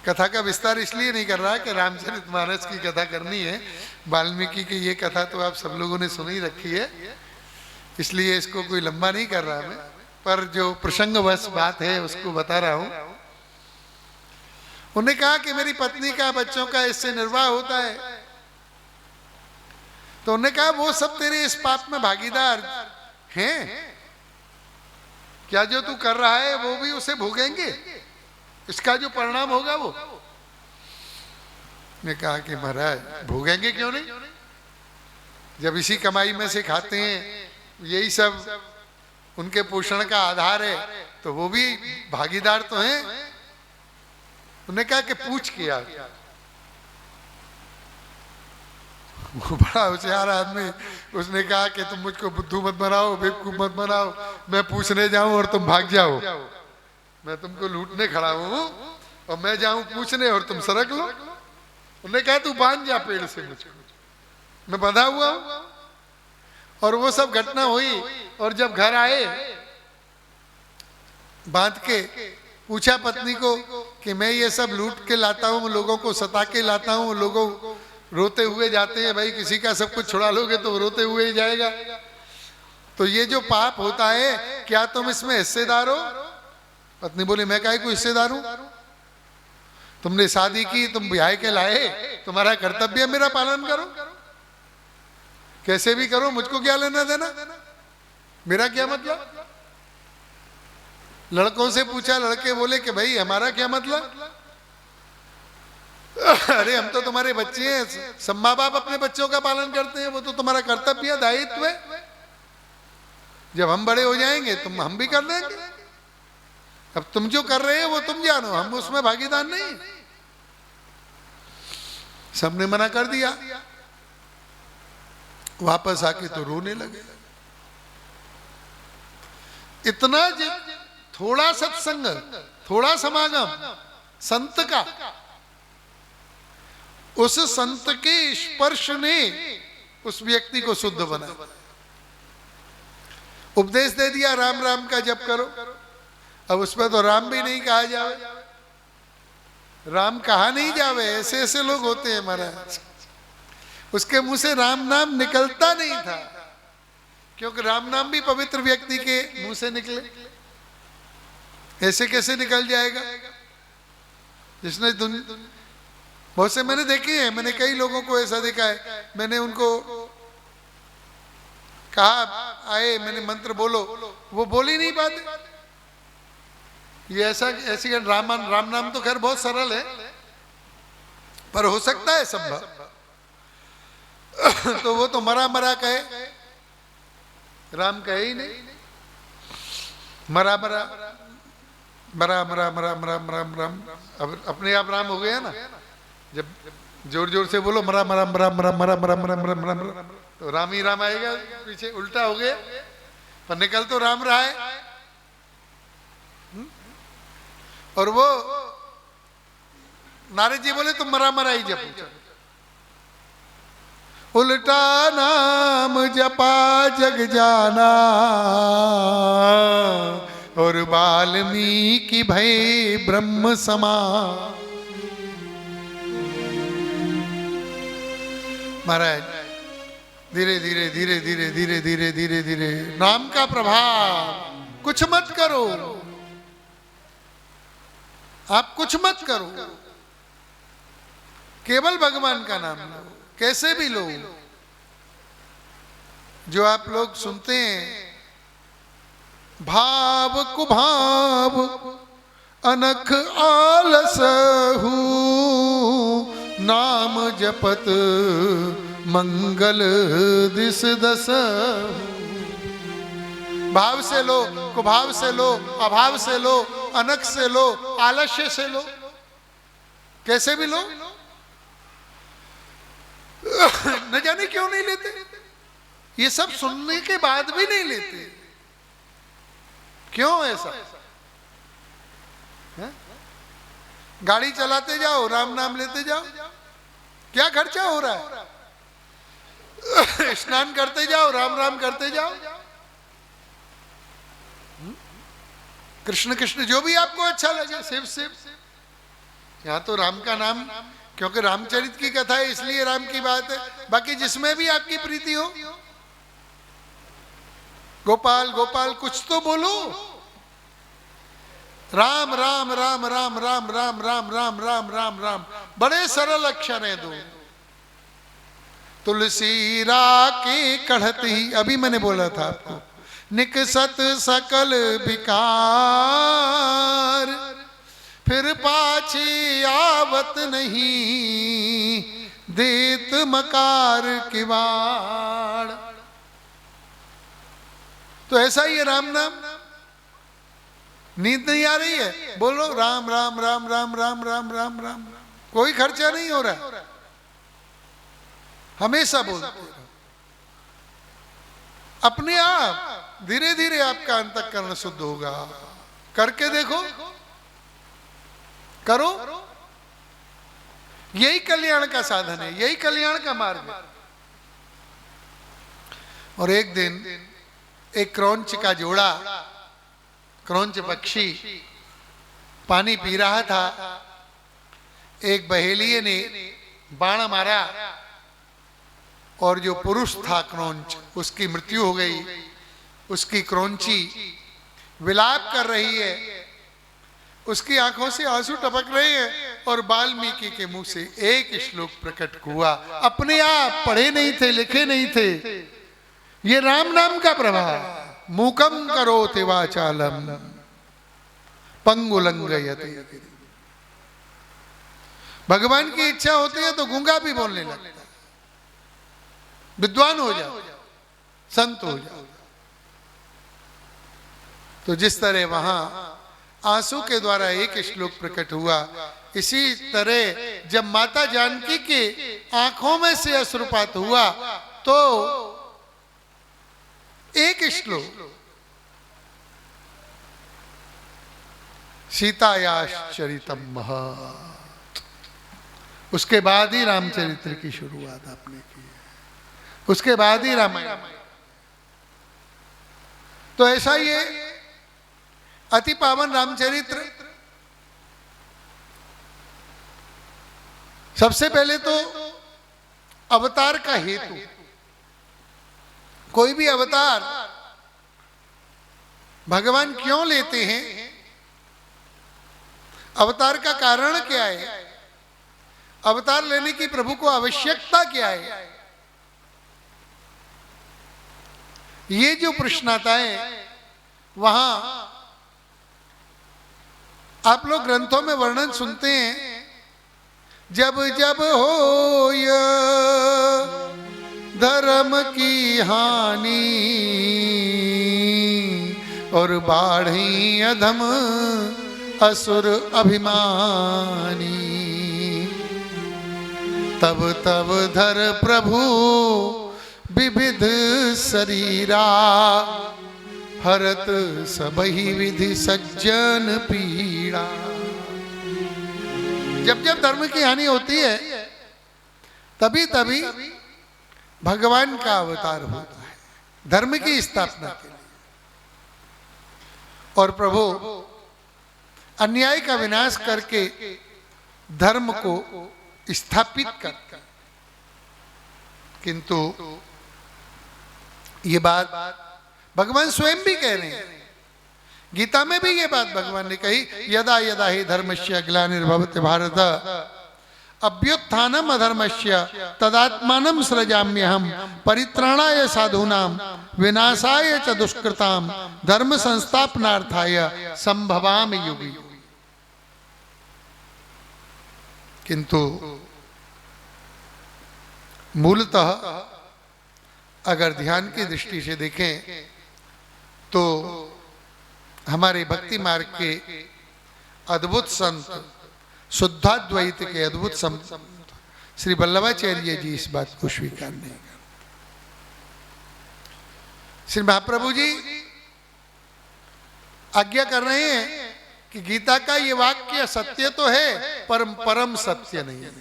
[SPEAKER 1] कथा का विस्तार इसलिए नहीं कर रहा कि रामचरितमानस की कथा करनी है। वाल्मीकि की ये कथा तो आप सब लोगों ने सुनी रखी है, इसलिए इसको कोई लंबा नहीं कर रहा मैं, पर जो प्रसंगवश बात है उसको बता रहा हूं। उन्होंने कहा कि मेरी पत्नी का, बच्चों का इससे निर्वाह होता है। तो उन्होंने कहा वो सब तेरे इस पाप में भागीदार हैं, क्या जो तू कर रहा है वो भी उसे भोगेंगे, इसका जो परिणाम होगा वो। ने कहा कि महाराज भोगेंगे क्यों नहीं, जब इसी कमाई में से खाते हैं, यही सब उनके पोषण का आधार है, तो वो भी भागीदार तो हैं। उन्होंने कहा कि पूछ किया। वो बड़ा होशियार आदमी, उसने कहा कि तुम मुझको बुद्धू मत बनाओ, बेवकूफ मत बनाओ, मैं पूछने जाऊं और तुम भाग जाओ। मैं तुमको लूटने खड़ा हूं और मैं जाऊं पूछने और तुम सरक लो। उन्होंने कहा तू बांध जा पेड़ से मुझको, मैं बंधा हुआ हूं। और वो सब घटना हुई और जब घर आए बांध के पूछा पत्नी को कि मैं ये सब लूट के लाता हूँ, लोगों को सता के लाता हूँ, लोगों रोते हुए जाते हैं, भाई किसी का सब कुछ छुड़ा लोगे तो रोते हुए ही जाएगा, तो ये जो पाप होता है क्या तुम इसमें हिस्सेदार हो? पत्नी बोली मैं काहे को हिस्सेदार हूं, तुमने शादी की, तुम ब्याह के लाए, तुम्हारा कर्तव्य है मेरा पालन करो, कैसे भी करो, मुझको क्या लेना देना, मेरा क्या मतलब। लड़कों से पूछा, लड़के बोले कि भाई हमारा क्या मतलब, अरे हम तो तुम्हारे बच्चे हैं, सब माँ बाप अपने बच्चों का पालन करते हैं, वो तो तुम्हारा कर्तव्य है, दायित्व है, जब हम बड़े हो जाएंगे तुम हम भी कर लेंगे, अब तुम जो कर रहे हो वो तुम जानो, हम उसमें भागीदार नहीं। सबने मना कर दिया, वापस आके तो रोने लगे। इतना थोड़ा सत्संग, थोड़ा समागम संत का, उस संत के स्पर्श ने उस व्यक्ति को शुद्ध बना, उपदेश दे दिया राम राम का जप करो। अब उसमें तो राम भी नहीं कहा जावे, राम कहा नहीं जावे, ऐसे ऐसे लोग होते हैं महाराज, उसके मुंह से राम नाम निकलता नहीं था, क्योंकि राम नाम भी पवित्र व्यक्ति के मुंह से निकले, ऐसे कैसे निकल जाएगा। जिसने बहुत से मैंने देखे हैं, मैंने कई लोगों को ऐसा देखा है, मैंने उनको कहा आए मैंने मंत्र बोलो, वो बोल ही नहीं पाते। ये ऐसी राम नाम तो खैर बहुत सरल है, पर हो सकता है संभव तो वो तो मरा मरा कहे, राम कहे ही नहीं, मरा मरा मरा मरा मरा मरा मरा मरा, अब अपने आप राम हो गया ना, जब जोर जोर से बोलो मरा मरा मरा मरा मरा मरा मरा मरा मरा मरा, तो राम ही राम आएगा, पीछे उल्टा हो गया, पर निकल तो राम रहा है। और वो नारद जी बोले तुम मरा मरा ही जपो, उल्टा नाम जपा जग जाना, और वाल्मीकि भय ब्रह्म समान। महाराज धीरे धीरे धीरे धीरे धीरे धीरे धीरे धीरे नाम का प्रभाव, कुछ मत करो आप, कुछ मत करो, केवल भगवान का नाम लो, कैसे भी लो। जो आप लोग सुनते हैं भाव कुभाव अनख आलस हूँ, नाम जपत मंगल दिस दस। भाव से लो, कुभाव से लो, अभाव से लो, अनख से लो, आलस्य से लो, कैसे भी लो। न जाने क्यों नहीं लेते, ये सब सुनने के बाद भी नहीं लेते, क्यों ऐसा है? गाड़ी चलाते जाओ राम नाम लेते जाओ, क्या खर्चा हो रहा है? स्नान करते जाओ राम राम करते जाओ, कृष्ण कृष्ण जो भी आपको अच्छा लगे शिव शिव। यहाँ तो राम का नाम, क्योंकि रामचरित की कथा है इसलिए राम की बात है, बाकी जिसमें भी आपकी प्रीति हो, गोपाल गोपाल कुछ तो बोलो, राम राम राम राम राम राम राम राम राम राम राम, बड़े सरल अक्षर हैं दो। तुलसी राके कढ़त ही, अभी मैंने बोला था आपको, निकसत सकल विकार, फिर पाछे आवत नहीं, देत मकार किवाड़। तो ऐसा ही है राम नाम, नींद नहीं आ रही है, बोलो राम राम राम राम राम राम राम राम, कोई खर्चा नहीं हो रहा, हमेशा बोलते रहो, अपने आप धीरे धीरे आपका अंतःकरण शुद्ध होगा। करके देखो, करो, यही कल्याण का साधन है, यही कल्याण का मार्ग है। और एक दिन एक क्रौंच का जोड़ा, क्रौंच पक्षी पानी पी रहा था। एक बहेलिये ने बाण मारा और जो पुरुष था क्रौंच, उसकी मृत्यु हो गई। उसकी क्रौंची विलाप कर रही है, उसकी आंखों से आंसू टपक रहे हैं और वाल्मीकि के मुंह से एक श्लोक प्रकट हुआ। अपने आप पढ़े नहीं थे, लिखे नहीं थे, ये राम नाम का प्रभाव। मूकम करोति वाचालम पंगुलंघयते। भगवान की इच्छा होती है तो गूंगा भी बोलने लगता है, विद्वान हो जाओ, संत हो जाओ। तो जिस तरह वहां आंसू के द्वारा एक श्लोक प्रकट हुआ, इसी तरह जब माता जानकी के आंखों में से अश्रुपात हुआ तो एक श्लोक सीतायाश्चरितम महत्, उसके बाद ही रामचरित्र की शुरुआत आपने की है, उसके बाद ही रामायण। तो ऐसा ये अति पावन रामचरित्र सबसे पहले तो अवतार का हेतु। कोई भी अवतार भगवान क्यों लेते हैं, अवतार का कारण क्या है, अवतार लेने की प्रभु को आवश्यकता क्या है, ये जो प्रश्न आता है वहां आप लोग ग्रंथों में वर्णन सुनते हैं। जब जब हो धर्म की हानि और बाढ़ी अधम असुर अभिमानी, तब तब धर प्रभु विविध शरीरा, हरत सबहि विधि सज्जन पीड़ा। जब जब धर्म की हानि होती है तभी तभी भगवान का अवतार होता है धर्म की स्थापना के लिए। और प्रभु अन्याय का विनाश करके धर्म को स्थापित करते हैं। किंतु ये बात भगवान स्वयं भी कह रहे हैं, गीता में भी ये बात भगवान ने कही, यदा यदा हि धर्मस्य ग्लानिर्भवति भारत अभ्युत्थानम अधर्मस्य तदात्मानं सृजाम्यहम् परित्राणाय साधूनां विनाशाय च दुष्कृतां धर्म संस्थापनार्थाय संभवामि युगे। किंतु मूलतः अगर ध्यान की दृष्टि से देखें तो हमारे भक्ति मार्ग के अद्भुत संत, शुद्धाद्वैत के अद्भुत संत श्री वल्लभाचार्य जी इस बात को स्वीकार नहीं करते। श्री महाप्रभु जी आज्ञा कर रहे हैं कि गीता का ये वाक्य सत्य तो है पर परम सत्य नहीं है।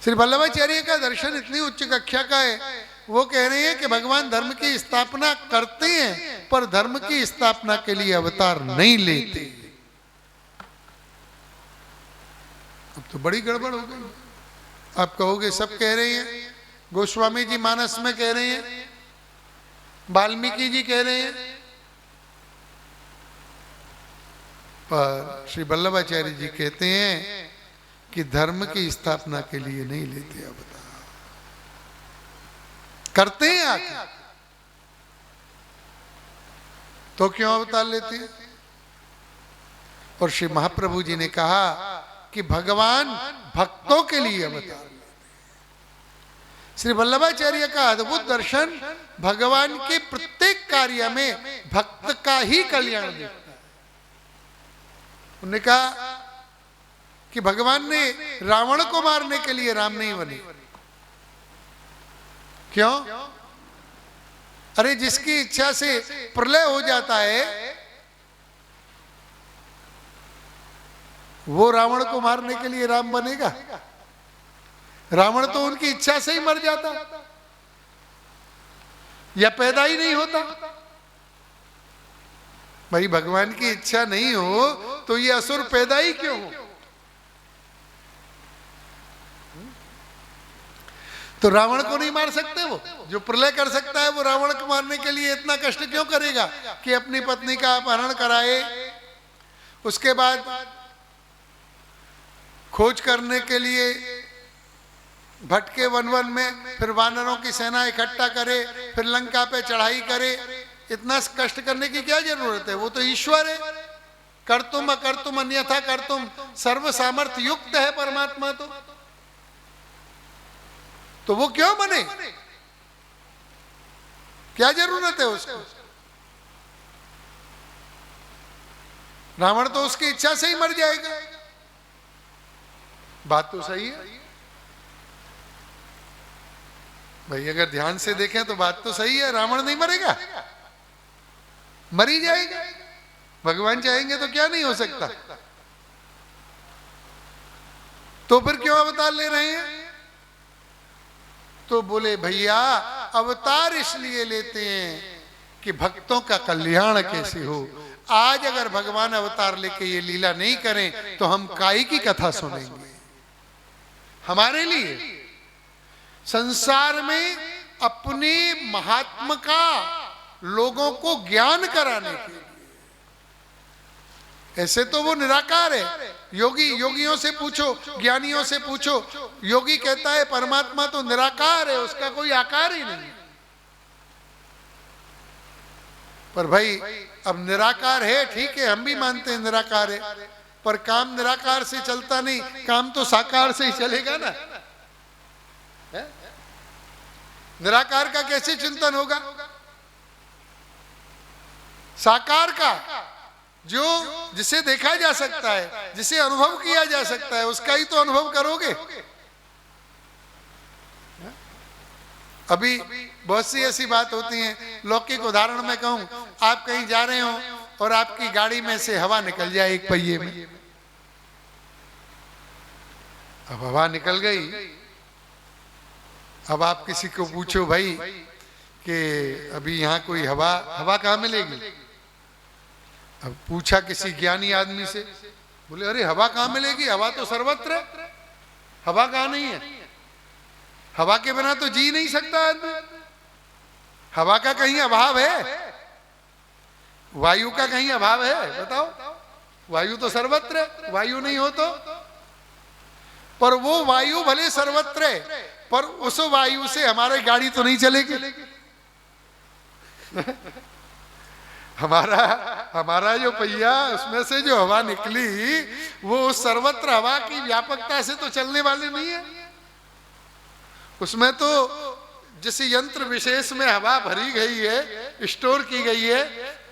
[SPEAKER 1] श्री वल्लभाचार्य का दर्शन इतनी उच्च कक्षा का है, वो कह रहे हैं कि भगवान धर्म की स्थापना करते हैं पर धर्म की स्थापना के लिए अवतार नहीं लेते। अब तो बड़ी गड़बड़ हो गई। आप कहोगे सब कह रहे हैं, गोस्वामी जी मानस में कह रहे हैं, वाल्मीकि जी कह रहे हैं, पर श्री वल्लभाचार्य जी कहते हैं कि धर्म की स्थापना के लिए नहीं लेते अवतार, करते हैं आके तो क्यों अवतार लेते हैं। और श्री महाप्रभु जी ने कहा कि भगवान भक्तों के लिए अवतार लेते हैं। श्री वल्लभाचार्य का अद्भुत दर्शन भगवान के प्रत्येक कार्य में भक्त का ही कल्याण देखता है। उन्होंने कहा कि भगवान ने रावण को मारने के लिए राम नहीं बने। क्यों? अरे जिसकी इच्छा से प्रलय हो जाता है वो रावण को मारने के लिए राम बनेगा? रावण तो उनकी इच्छा से ही मर जाता। या पैदा ही नहीं होता? भाई भगवान की इच्छा नहीं हो तो ये असुर पैदा ही क्यों हो? तो रावण को नहीं मार सकते? वो जो प्रलय कर सकता है वो रावण को मारने के लिए इतना कष्ट क्यों करेगा कि अपनी पत्नी का अपहरण कराए, उसके बाद खोज करने के लिए भटके वन वन में, फिर वानरों की सेना इकट्ठा करे, फिर लंका पे चढ़ाई करे? इतना कष्ट करने की क्या जरूरत है? वो तो ईश्वर है। कर्तुम अकर्तुम अन्यथा कर्तुम, सर्व सामर्थ्य युक्त है परमात्मा। तो वो क्यों बने? क्या जरूरत है उसको? रावण तो उसकी इच्छा से ही मर जाएगा। बात तो सही है भाई, अगर ध्यान से देखें तो बात तो सही है। रावण नहीं मरेगा, मर ही जाएगा। भगवान चाहेंगे तो क्या नहीं हो सकता। तो फिर क्यों अवतार ले रहे हैं? तो बोले भैया अवतार इसलिए लेते हैं कि भक्तों का कल्याण कैसे हो। आज अगर भगवान अवतार लेके ये लीला नहीं करें तो हम काय की कथा सुनेंगे? हमारे लिए संसार में अपने महात्मा का लोगों को ज्ञान कराने के लिए। ऐसे तो वो निराकार है। योगियों से पूछो, ज्ञानियों से पूछो, योगी कहता है परमात्मा तो निराकार है, उसका कोई आकार ही नहीं। पर भाई अब निराकार है, ठीक है, हम भी मानते हैं निराकार है, पर काम निराकार से चलता नहीं, काम तो साकार से ही चलेगा ना। निराकार का कैसे चिंतन होगा? साकार का, जो जिसे देखा जा सकता है, जिसे अनुभव किया जा सकता है, उसका ही तो अनुभव करोगे। अभी बहुत सी ऐसी बात होती है, लौकिक उदाहरण में कहूं, आप कहीं जा रहे हो और आपकी गाड़ी में से हवा निकल जाए एक पहिए में। अब हवा निकल गई, अब आप किसी को पूछो भाई कि अभी यहाँ कोई हवा कहाँ मिलेगी? अब पूछा किसी ज्ञानी आदमी से, बोले अरे हवा कहाँ मिलेगी, हवा तो सर्वत्र है, हवा कहाँ नहीं है? हवा के बिना तो जी नहीं सकता आदमी। हवा का कहीं अभाव है? वायु का कहीं अभाव है? बताओ। वायु तो सर्वत्र है, वायु नहीं हो तो? पर वो वायु भले सर्वत्र है, पर उस वायु से हमारी गाड़ी तो नहीं चलेगी। हमारा जो पहिया, उसमें से जो हवा निकली, वो उस सर्वत्र हवा की व्यापकता से तो चलने वाली नहीं है। उसमें तो जिस यंत्र विशेष में हवा भरी गई है, स्टोर की गई है,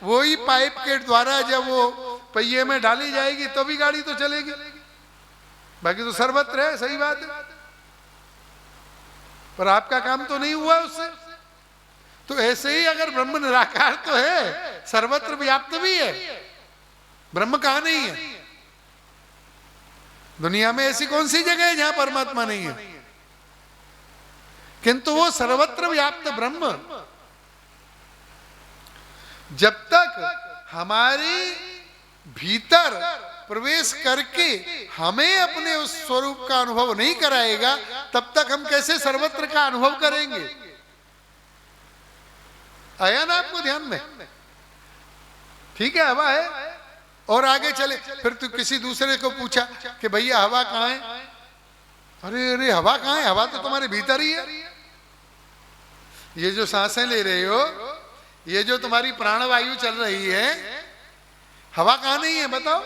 [SPEAKER 1] वो ही पाइप के द्वारा जब वो पहिए में डाली जाएगी तो भी गाड़ी तो चलेगी। बाकी तो सर्वत्र है, सही बात है, पर आपका काम तो नहीं हुआ उससे। तो ऐसे ही अगर ब्रह्म निराकार तो है, सर्वत्र व्याप्त भी है, ब्रह्म कहां नहीं है? दुनिया में ऐसी कौन सी जगह है जहां परमात्मा नहीं है? किंतु वो सर्वत्र व्याप्त ब्रह्म जब तक हमारे भीतर प्रवेश करके हमें अपने उस स्वरूप का अनुभव नहीं कराएगा, तब तक हम कैसे सर्वत्र का अनुभव करेंगे? आया ना आपको ध्यान में? ठीक है, हवा है, और आगे चले। फिर तू किसी दूसरे को पूछा कि भैया हवा कहाँ है? अरे हवा कहाँ है? हवा तो तुम्हारे भीतर ही है। ये जो सांसें ले रहे हो, ये जो तुम्हारी प्राणवायु चल रही है, हवा कहाँ नहीं है बताओ?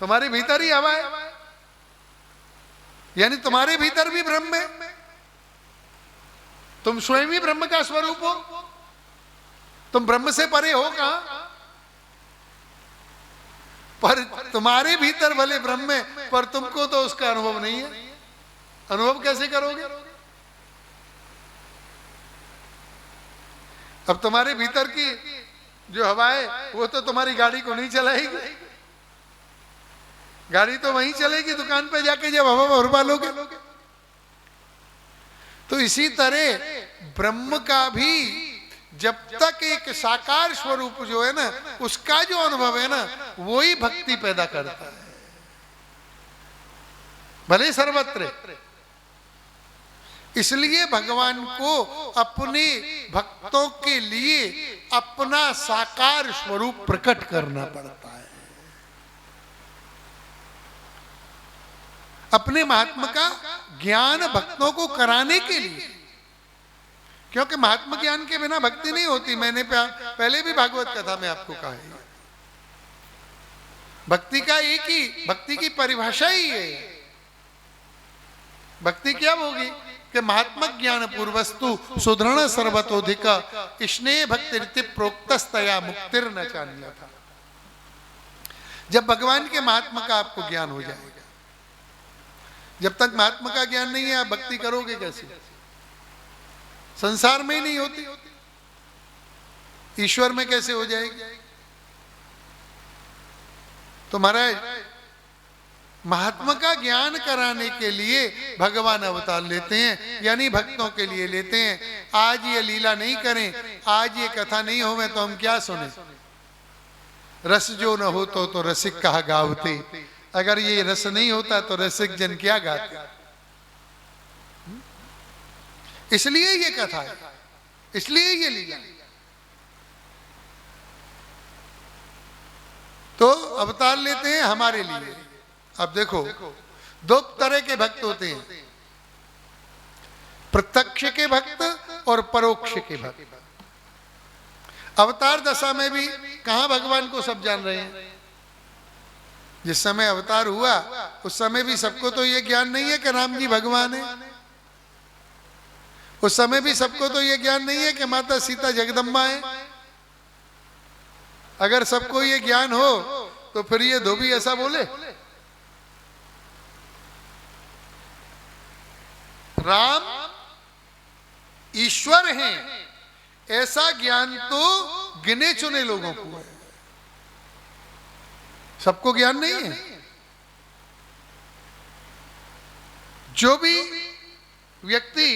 [SPEAKER 1] तुम्हारे भीतर ही हवा है। यानी तुम्हारे भीतर भी ब्रह्म है, तुम स्वयं ही ब्रह्म का स्वरूप हो। तुम ब्रह्म से परे हो कहां? पर तुम्हारे भीतर भले ब्रह्म है, पर तुमको तो उसका अनुभव नहीं है। अनुभव कैसे करोगे? अब तुम्हारे भीतर की जो हवा है वो तो तुम्हारी गाड़ी को नहीं चलाएगी। गाड़ी तो वहीं चलेगी दुकान पे जाके जब हवा भरवा लोगे। तो इसी तरह ब्रह्म का भी जब तक एक साकार स्वरूप जो है ना, उसका जो अनुभव है ना, वो ही भक्ति पैदा करता है, भले सर्वत्र। इसलिए भगवान को अपने भक्तों के लिए अपना साकार स्वरूप प्रकट करना पड़ता है, अपने महात्मा का ज्ञान भक्तों को कराने के लिए। क्योंकि महात्मा ज्ञान के बिना भक्ति नहीं होती। मैंने पहले भी भागवत कथा में आपको कहा है, भक्ति का एक ही, भक्ति की परिभाषा ही है। भक्ति क्या होगी कि महात्मा ज्ञान पूर्वस्तु सुदृढ़ सर्वतोधिक स्नेह भक्ति रीति प्रोक्तस्तया मुक्तिर न चान्य था। जब भगवान के महात्मा का आपको ज्ञान हो जाएगा, जब तक महात्मा का ज्ञान नहीं है आप भक्ति करोगे कैसे? संसार में ही नहीं होती, ईश्वर में कैसे हो जाएगी? तो महाराज महात्मा का ज्ञान कराने के लिए भगवान अवतार लेते हैं, यानी भक्तों के लिए लेते हैं। आज ये लीला नहीं करें, आज ये कथा नहीं होवे तो हम क्या सुने? रस जो न हो तो रसिक कहा गावते। अगर ये रस नहीं होता तो रसिक जन क्या गाते? इसलिए ये कथा है, इसलिए ये लीला। तो अवतार लेते हैं हमारे लिए। अब देखो, दो तरह के भक्त होते हैं, प्रत्यक्ष के भक्त और परोक्ष के भक्त। अवतार दशा में भी कहां भगवान को सब जान रहे हैं। जिस समय अवतार हुआ उस समय भी सबको तो ये ज्ञान नहीं है कि राम जी भगवान है। उस समय भी सबको तो ये ज्ञान नहीं है कि माता सीता जगदम्बा है। अगर सबको ये ज्ञान हो तो फिर ये धोबी ऐसा बोले? राम ईश्वर हैं, ऐसा ज्ञान तो गिने चुने लोगों को है, सबको ज्ञान नहीं है। जो भी व्यक्ति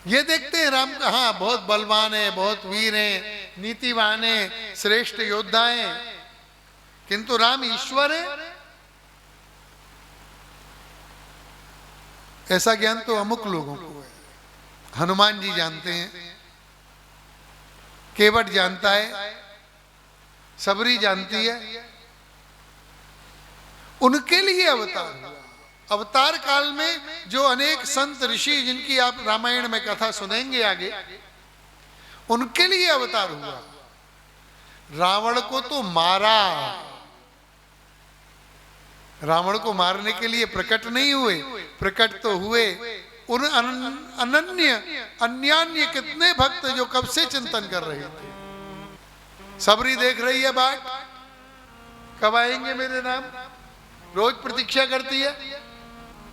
[SPEAKER 1] ये देखते हैं राम का, हाँ बहुत बलवान है, बहुत वीर है, नीतिवान है, श्रेष्ठ योद्धा है, किंतु राम ईश्वर है, ऐसा ज्ञान तो अमुक लोगों को है। हनुमान जी जानते हैं, केवट जानता है, सबरी जानती है। उनके लिए अवतार हुआ। अवतार काल में जो अनेक संत ऋषि जिनकी आप रामायण में कथा सुनेंगे आगे, उनके लिए अवतार हुआ। रावण को तो मारा, रावण को मारने के लिए प्रकट नहीं हुए, प्रकट तो हुए उन अन्यान्य कितने भक्त जो कब से चिंतन कर रहे थे। सबरी देख रही है बाट, कब आएंगे मेरे राम, रोज प्रतीक्षा करती है,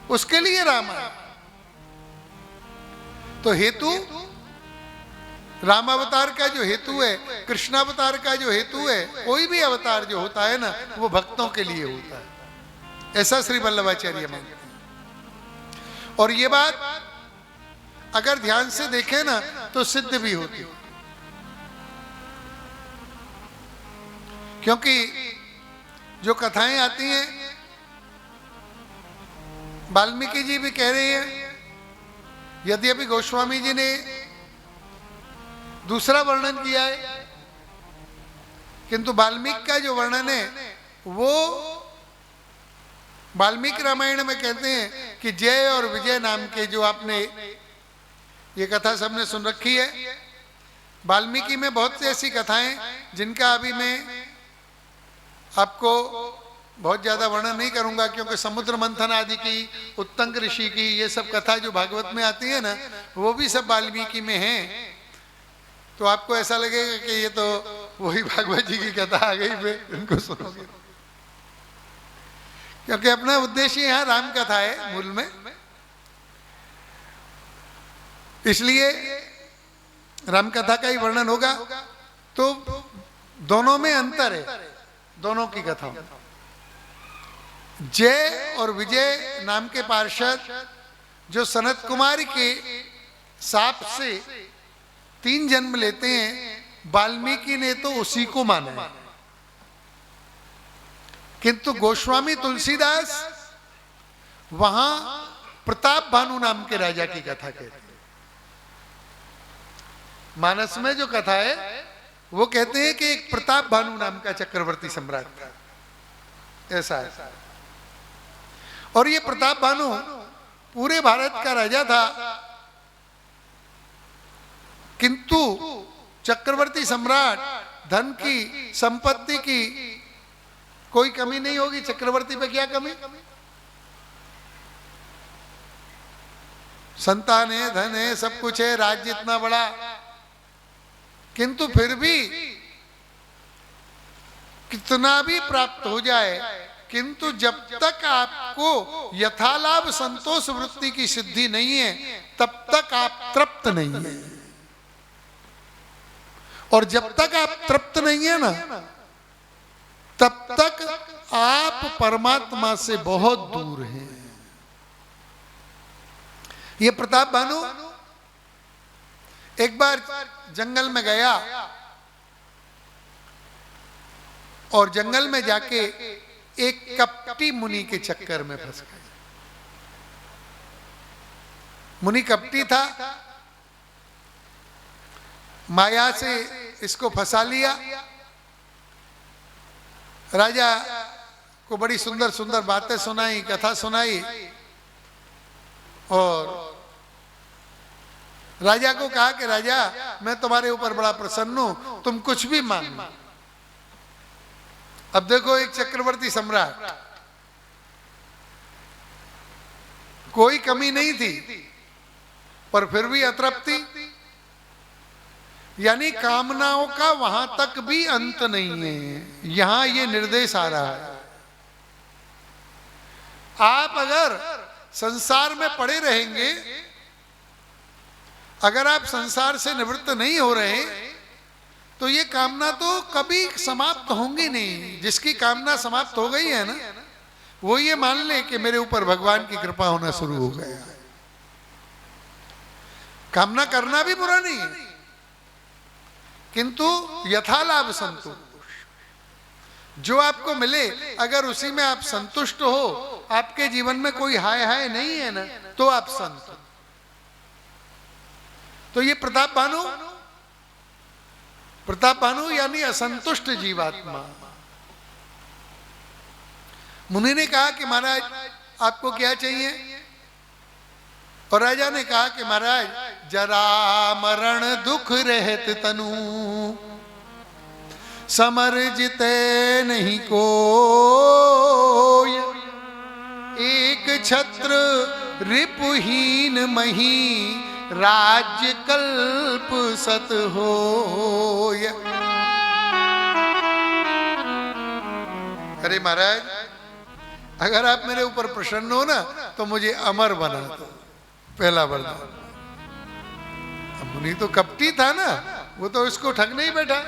[SPEAKER 1] उसके लिए राम आया। तो हेतु राम अवतार का जो हेतु है, कृष्ण अवतार का जो हेतु है, कोई भी अवतार जो होता है ना, वो भक्तों के लिए होता है, ऐसा श्री वल्लभाचार्य मानते हैं। और ये बात अगर ध्यान से देखें ना तो सिद्ध भी होती है। क्योंकि जो कथाएं आती हैं, वाल्मीकि जी भी कह रहे हैं, यद्यपि गोस्वामी जी ने दूसरा वर्णन किया है, किंतु वाल्मीकि का जो वर्णन है वो वाल्मीकि रामायण में कहते हैं कि जय और विजय नाम के जो आपने ये कथा सबने सुन रखी है, वाल्मीकि में बहुत सी ऐसी कथाएं जिनका अभी मैं आपको बहुत ज्यादा वर्णन नहीं करूंगा, क्योंकि समुद्र मंथन आदि की, उत्तंक ऋषि की, ये सब कथा जो भागवत में आती है ना, वो भी सब वाल्मीकि में है। तो आपको ऐसा लगेगा कि ये तो वही भागवत जी की कथा आ गई, फिर इनको सुनोगे, क्योंकि अपना उद्देश्य यहाँ राम कथा है मूल में। इसलिए राम कथा का ही वर्णन होगा। तो दोनों में अंतर है, दोनों की कथा। जय और विजय नाम के पार्षद जो सनत कुमार के साप से 3 जन्म लेते हैं, वाल्मीकि ने तो उसी को माना है, किंतु गोस्वामी तुलसीदास वहां प्रताप भानु नाम के राजा की कथा कहते हैं। मानस में जो कथा है वो कहते हैं कि एक प्रताप भानु नाम का चक्रवर्ती सम्राट था, ऐसा है। और ये प्रताप भानु पूरे भारत का राजा था, किंतु चक्रवर्ती सम्राट धन की, संपत्ति की कोई कमी नहीं होगी। चक्रवर्ती पे क्या कमी? संतान है, धन है, सब कुछ है, राज्य इतना बड़ा, किंतु फिर भी कितना भी प्राप्त हो जाए, किंतु जब तक आपको यथालाभ संतोष वृत्ति की सिद्धि नहीं है तब तक आप तृप्त नहीं है। और जब तक आप तृप्त नहीं है ना, तब तक आप परमात्मा से बहुत दूर हैं। ये प्रताप भानु एक बार जंगल में गया और जंगल में जाके एक कपटी मुनि के चक्कर में फंस गया। मुनि कपटी था, माया से इसको फंसा लिया। राजा को बड़ी सुंदर सुंदर बातें सुनाई, कथा सुनाई, और राजा को कहा कि राजा, मैं तुम्हारे ऊपर बड़ा प्रसन्न हूं, तुम कुछ भी मांगो। अब देखो, एक चक्रवर्ती सम्राट, कोई कमी नहीं थी, पर फिर भी अतृप्ति, यानी कामनाओं का वहां तक भी अंत नहीं है। यहां ये निर्देश आ रहा है, आप अगर संसार में पड़े रहेंगे, अगर आप संसार से निवृत्त नहीं हो रहे, तो ये कामना तो कभी समाप्त होंगी नहीं। जिसकी कामना समाप्त हो गई है ना, वो ये मान ले कि मेरे ऊपर भगवान की कृपा होना शुरू हो गया। कामना करना भी बुरा नहीं है, किंतु यथालाभ संतोष, जो आपको मिले अगर उसी में आप संतुष्ट हो, आपके जीवन में कोई हाय हाय नहीं है ना, तो आप संत। तो ये प्रताप भानु यानी असंतुष्ट जीवात्मा। मुनि ने कहा कि महाराज आपको क्या चाहिए? और राजा ने कहा कि महाराज, जरा मरण दुख रहत तनु, समर्जिते नहीं कोय, एक छत्र रिपुहीन मही, राज्य कल्प सत होय। अरे महाराज, अगर आप मेरे ऊपर प्रसन्न हो ना, तो मुझे अमर बना दो, पहला वरदान। मुनि तो कपटी था ना, वो तो इसको ठगने ही बैठा।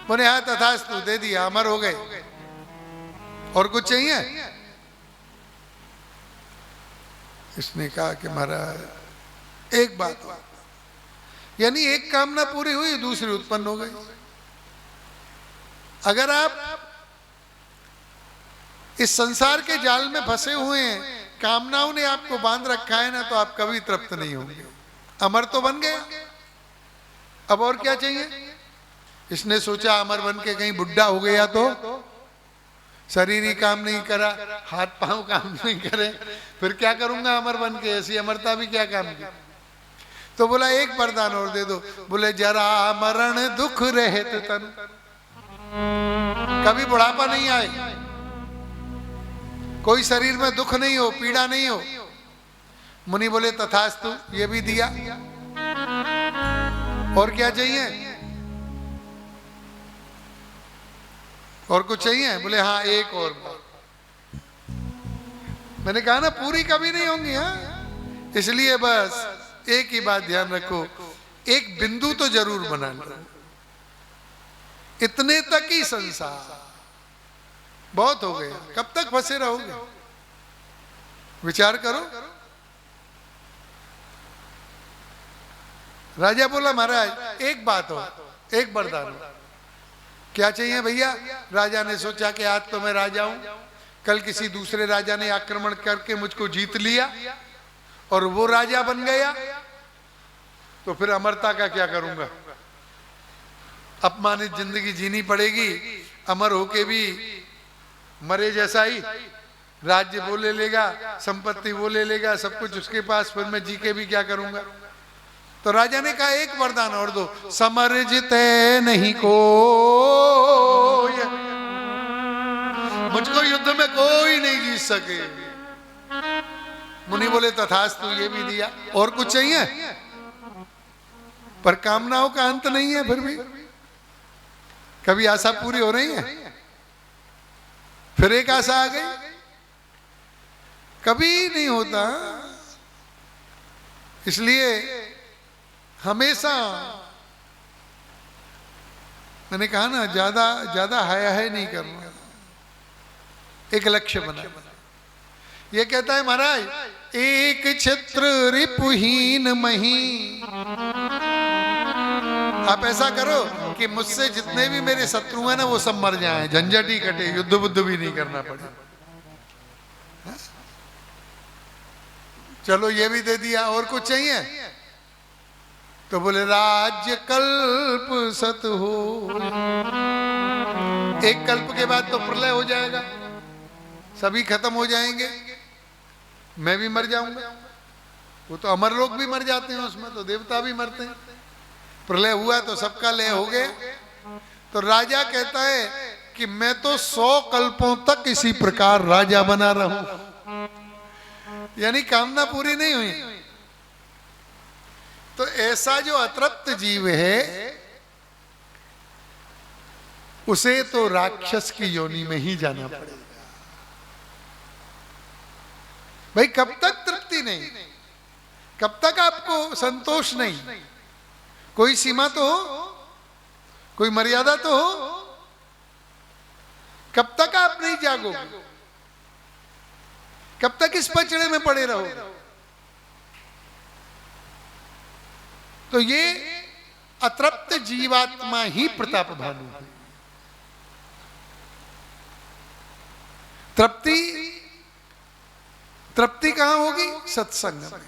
[SPEAKER 1] बोले हाँ तथास्तु, दे दिया, अमर हो गए। और कुछ चाहिए? इसने कहा कि महाराज एक बात, यानी एक कामना पूरी हुई, दूसरी उत्पन्न हो गई। अगर आप इस संसार के जाल में फंसे हुए हैं, कामनाओं ने आपको बांध रखा है ना, तो आप कभी तृप्त नहीं होंगे। अमर तो बन गए, अब और क्या चाहिए? इसने सोचा अमर बन के कहीं बुढ़ा हो गया तो शरीर ही काम नहीं करा, हाथ पांव काम नहीं करे, फिर क्या करूंगा अमर बन के? ऐसी अमरता भी क्या काम की? तो बोला एक वरदान और दे दो। बोले जरा मरण दुख रहत तन, कभी बुढ़ापा नहीं आए, कोई शरीर में दुख नहीं हो, पीड़ा नहीं हो। मुनि बोले तथास्तु, ये भी दिया। और क्या चाहिए? और कुछ चाहिए? बोले हाँ एक और बात। मैंने कहा ना पूरी कभी नहीं होंगी, हाँ, इसलिए बस एक ही बात ध्यान रखो, एक बिंदु तो जरूर बना लो, इतने तक ही संसार बहुत हो गया, कब तक फंसे रहोगे? विचार करो। राजा बोला महाराज एक बात हो, एक वरदान हो। क्या चाहिए भैया? राजा ने सोचा कि आज तो मैं राजा हूं, कल किसी दूसरे राजा ने आक्रमण करके मुझको जीत लिया और वो राजा बन गया, तो फिर अमरता का क्या करूंगा? अपमानित जिंदगी जीनी पड़ेगी, अमर होके भी मरे जैसा ही। राज्य वो ले लेगा, संपत्ति वो ले लेगा, सब कुछ उसके पास, फिर मैं जी के भी क्या करूंगा? तो राजा ने कहा एक वरदान और दो, समर जिते नहीं को, मुझको युद्ध में कोई नहीं जीत सके। मुनि बोले तथास्तु, ये भी दिया। और कुछ चाहिए? पर कामनाओं का अंत नहीं है, फिर भी कभी आशा पूरी हो रही है, फिर एक आशा आ गई, कभी नहीं होता। इसलिए हमेशा मैंने कहा ना, ज्यादा हाय नहीं करना, एक लक्ष्य बना। ये कहता है महाराज, एक छत्र रिपुहीन मही। आप ऐसा करो कि मुझसे जितने भी मेरे शत्रु हैं ना, वो सब मर जाएं, झंझट ही कटे, युद्ध बुद्ध भी नहीं करना पड़े। चलो ये भी दे दिया। और कुछ चाहिए? तो बोले राज्य कल्प सत हो। एक कल्प के बाद तो प्रलय हो जाएगा, सभी खत्म हो जाएंगे, मैं भी मर जाऊंगा। वो तो अमर लोग भी मर जाते हैं, उसमें तो देवता भी मरते हैं। प्रलय हुआ तो सबका लय हो गया। तो राजा कहता है कि मैं तो 100 कल्पों तक इसी प्रकार राजा बना रहूं, यानी कामना पूरी नहीं हुई। तो ऐसा जो अतृप्त जीव है, उसे तो राक्षस की योनि में ही जाना पड़ेगा। भाई कब तक तृप्ति नहीं, कब तक आपको संतोष नहीं? कोई सीमा तो हो, कोई मर्यादा तो हो। कब तक आप नहीं जागोगे? कब तक इस पचड़े में पड़े रहोगे? तो ये अतृप्त जीवात्मा ही प्रताप भानु है। तृप्ति कहां होगी? सत्संग में।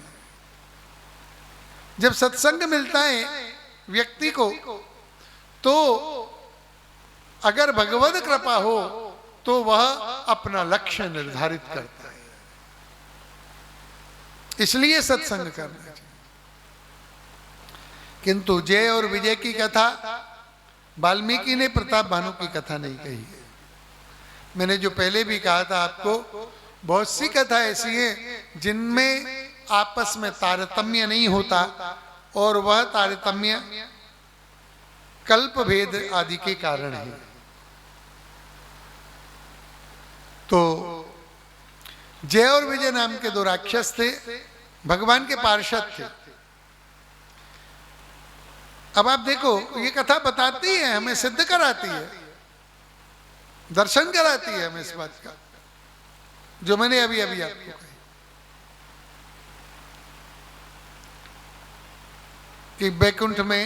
[SPEAKER 1] जब सत्संग मिलता है व्यक्ति को, तो अगर भगवद कृपा हो तो वह अपना लक्ष्य निर्धारित करता है। इसलिए सत्संग करना चाहिए। किंतु जय और विजय की कथा वाल्मीकि ने प्रताप भानु की कथा नहीं कही है। मैंने जो पहले भी कहा था आपको, बहुत सी कथा ऐसी है जिनमें आपस में तारतम्य नहीं होता, और वह तारतम्य कल्प भेद आदि के कारण है। तो जय और विजय नाम के 2 राक्षस थे, भगवान के पार्षद थे। अब आप देखो, ये कथा बताती है, हमें सिद्ध कराती है, दर्शन कराती है हमें इस बात का, जो मैंने अभी आपको कही कि बैकुंठ में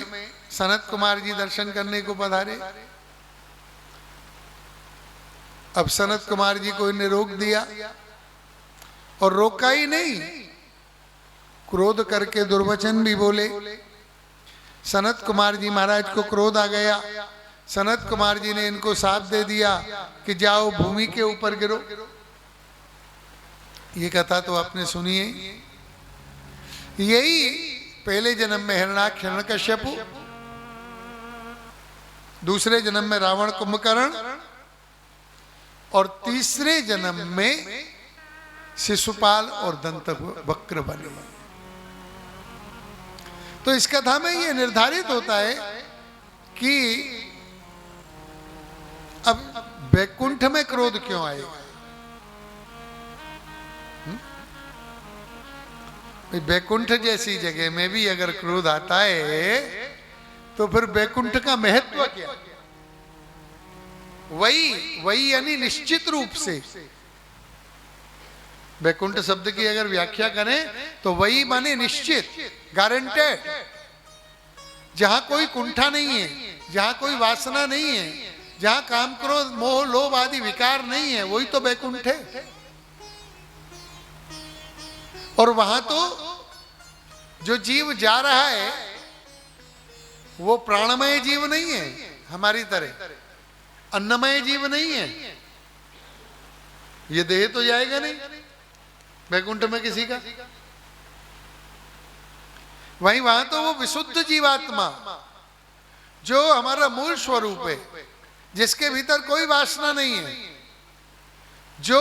[SPEAKER 1] सनत कुमार जी दर्शन करने को पधारे। अब सनत कुमार जी को इन्हें रोक दिया, और रोका ही नहीं, क्रोध करके दुर्वचन भी बोले। सनत कुमार जी महाराज को क्रोध आ गया। सनत कुमार जी ने इनको साथ दे दिया कि जाओ भूमि के ऊपर गिरो। ये कथा तो आपने सुनी है। यही पहले जन्म में हिरण्याक्ष हिरण्यकश्यपु, दूसरे जन्म में रावण कुंभकर्ण, और तीसरे जन्म में शिशुपाल और दंतवक्र बने। तो इस कथा में ये निर्धारित होता है कि अब बैकुंठ में क्रोध क्यों आएगा? बैकुंठ जैसी जगह में भी अगर क्रोध आता है, तो फिर बैकुंठ का महत्व क्या? वही यानी निश्चित रूप से। बैकुंठ शब्द की अगर व्याख्या करें तो वही माने निश्चित, गारंटेड। जहां कोई कुंठा नहीं है, जहां कोई वासना नहीं है, जहां काम क्रोध मोह लोभ आदि विकार नहीं है, वही तो वैकुंठ है। और वहां तो जो जीव जा रहा है वो प्राणमय जीव नहीं है, हमारी तरह अन्नमय जीव नहीं है। ये देह तो जाएगा नहीं वैकुंठ में किसी का। वहीं वहां तो वो विशुद्ध जीवात्मा जो हमारा मूल स्वरूप है, जिसके भीतर कोई वासना नहीं है, जो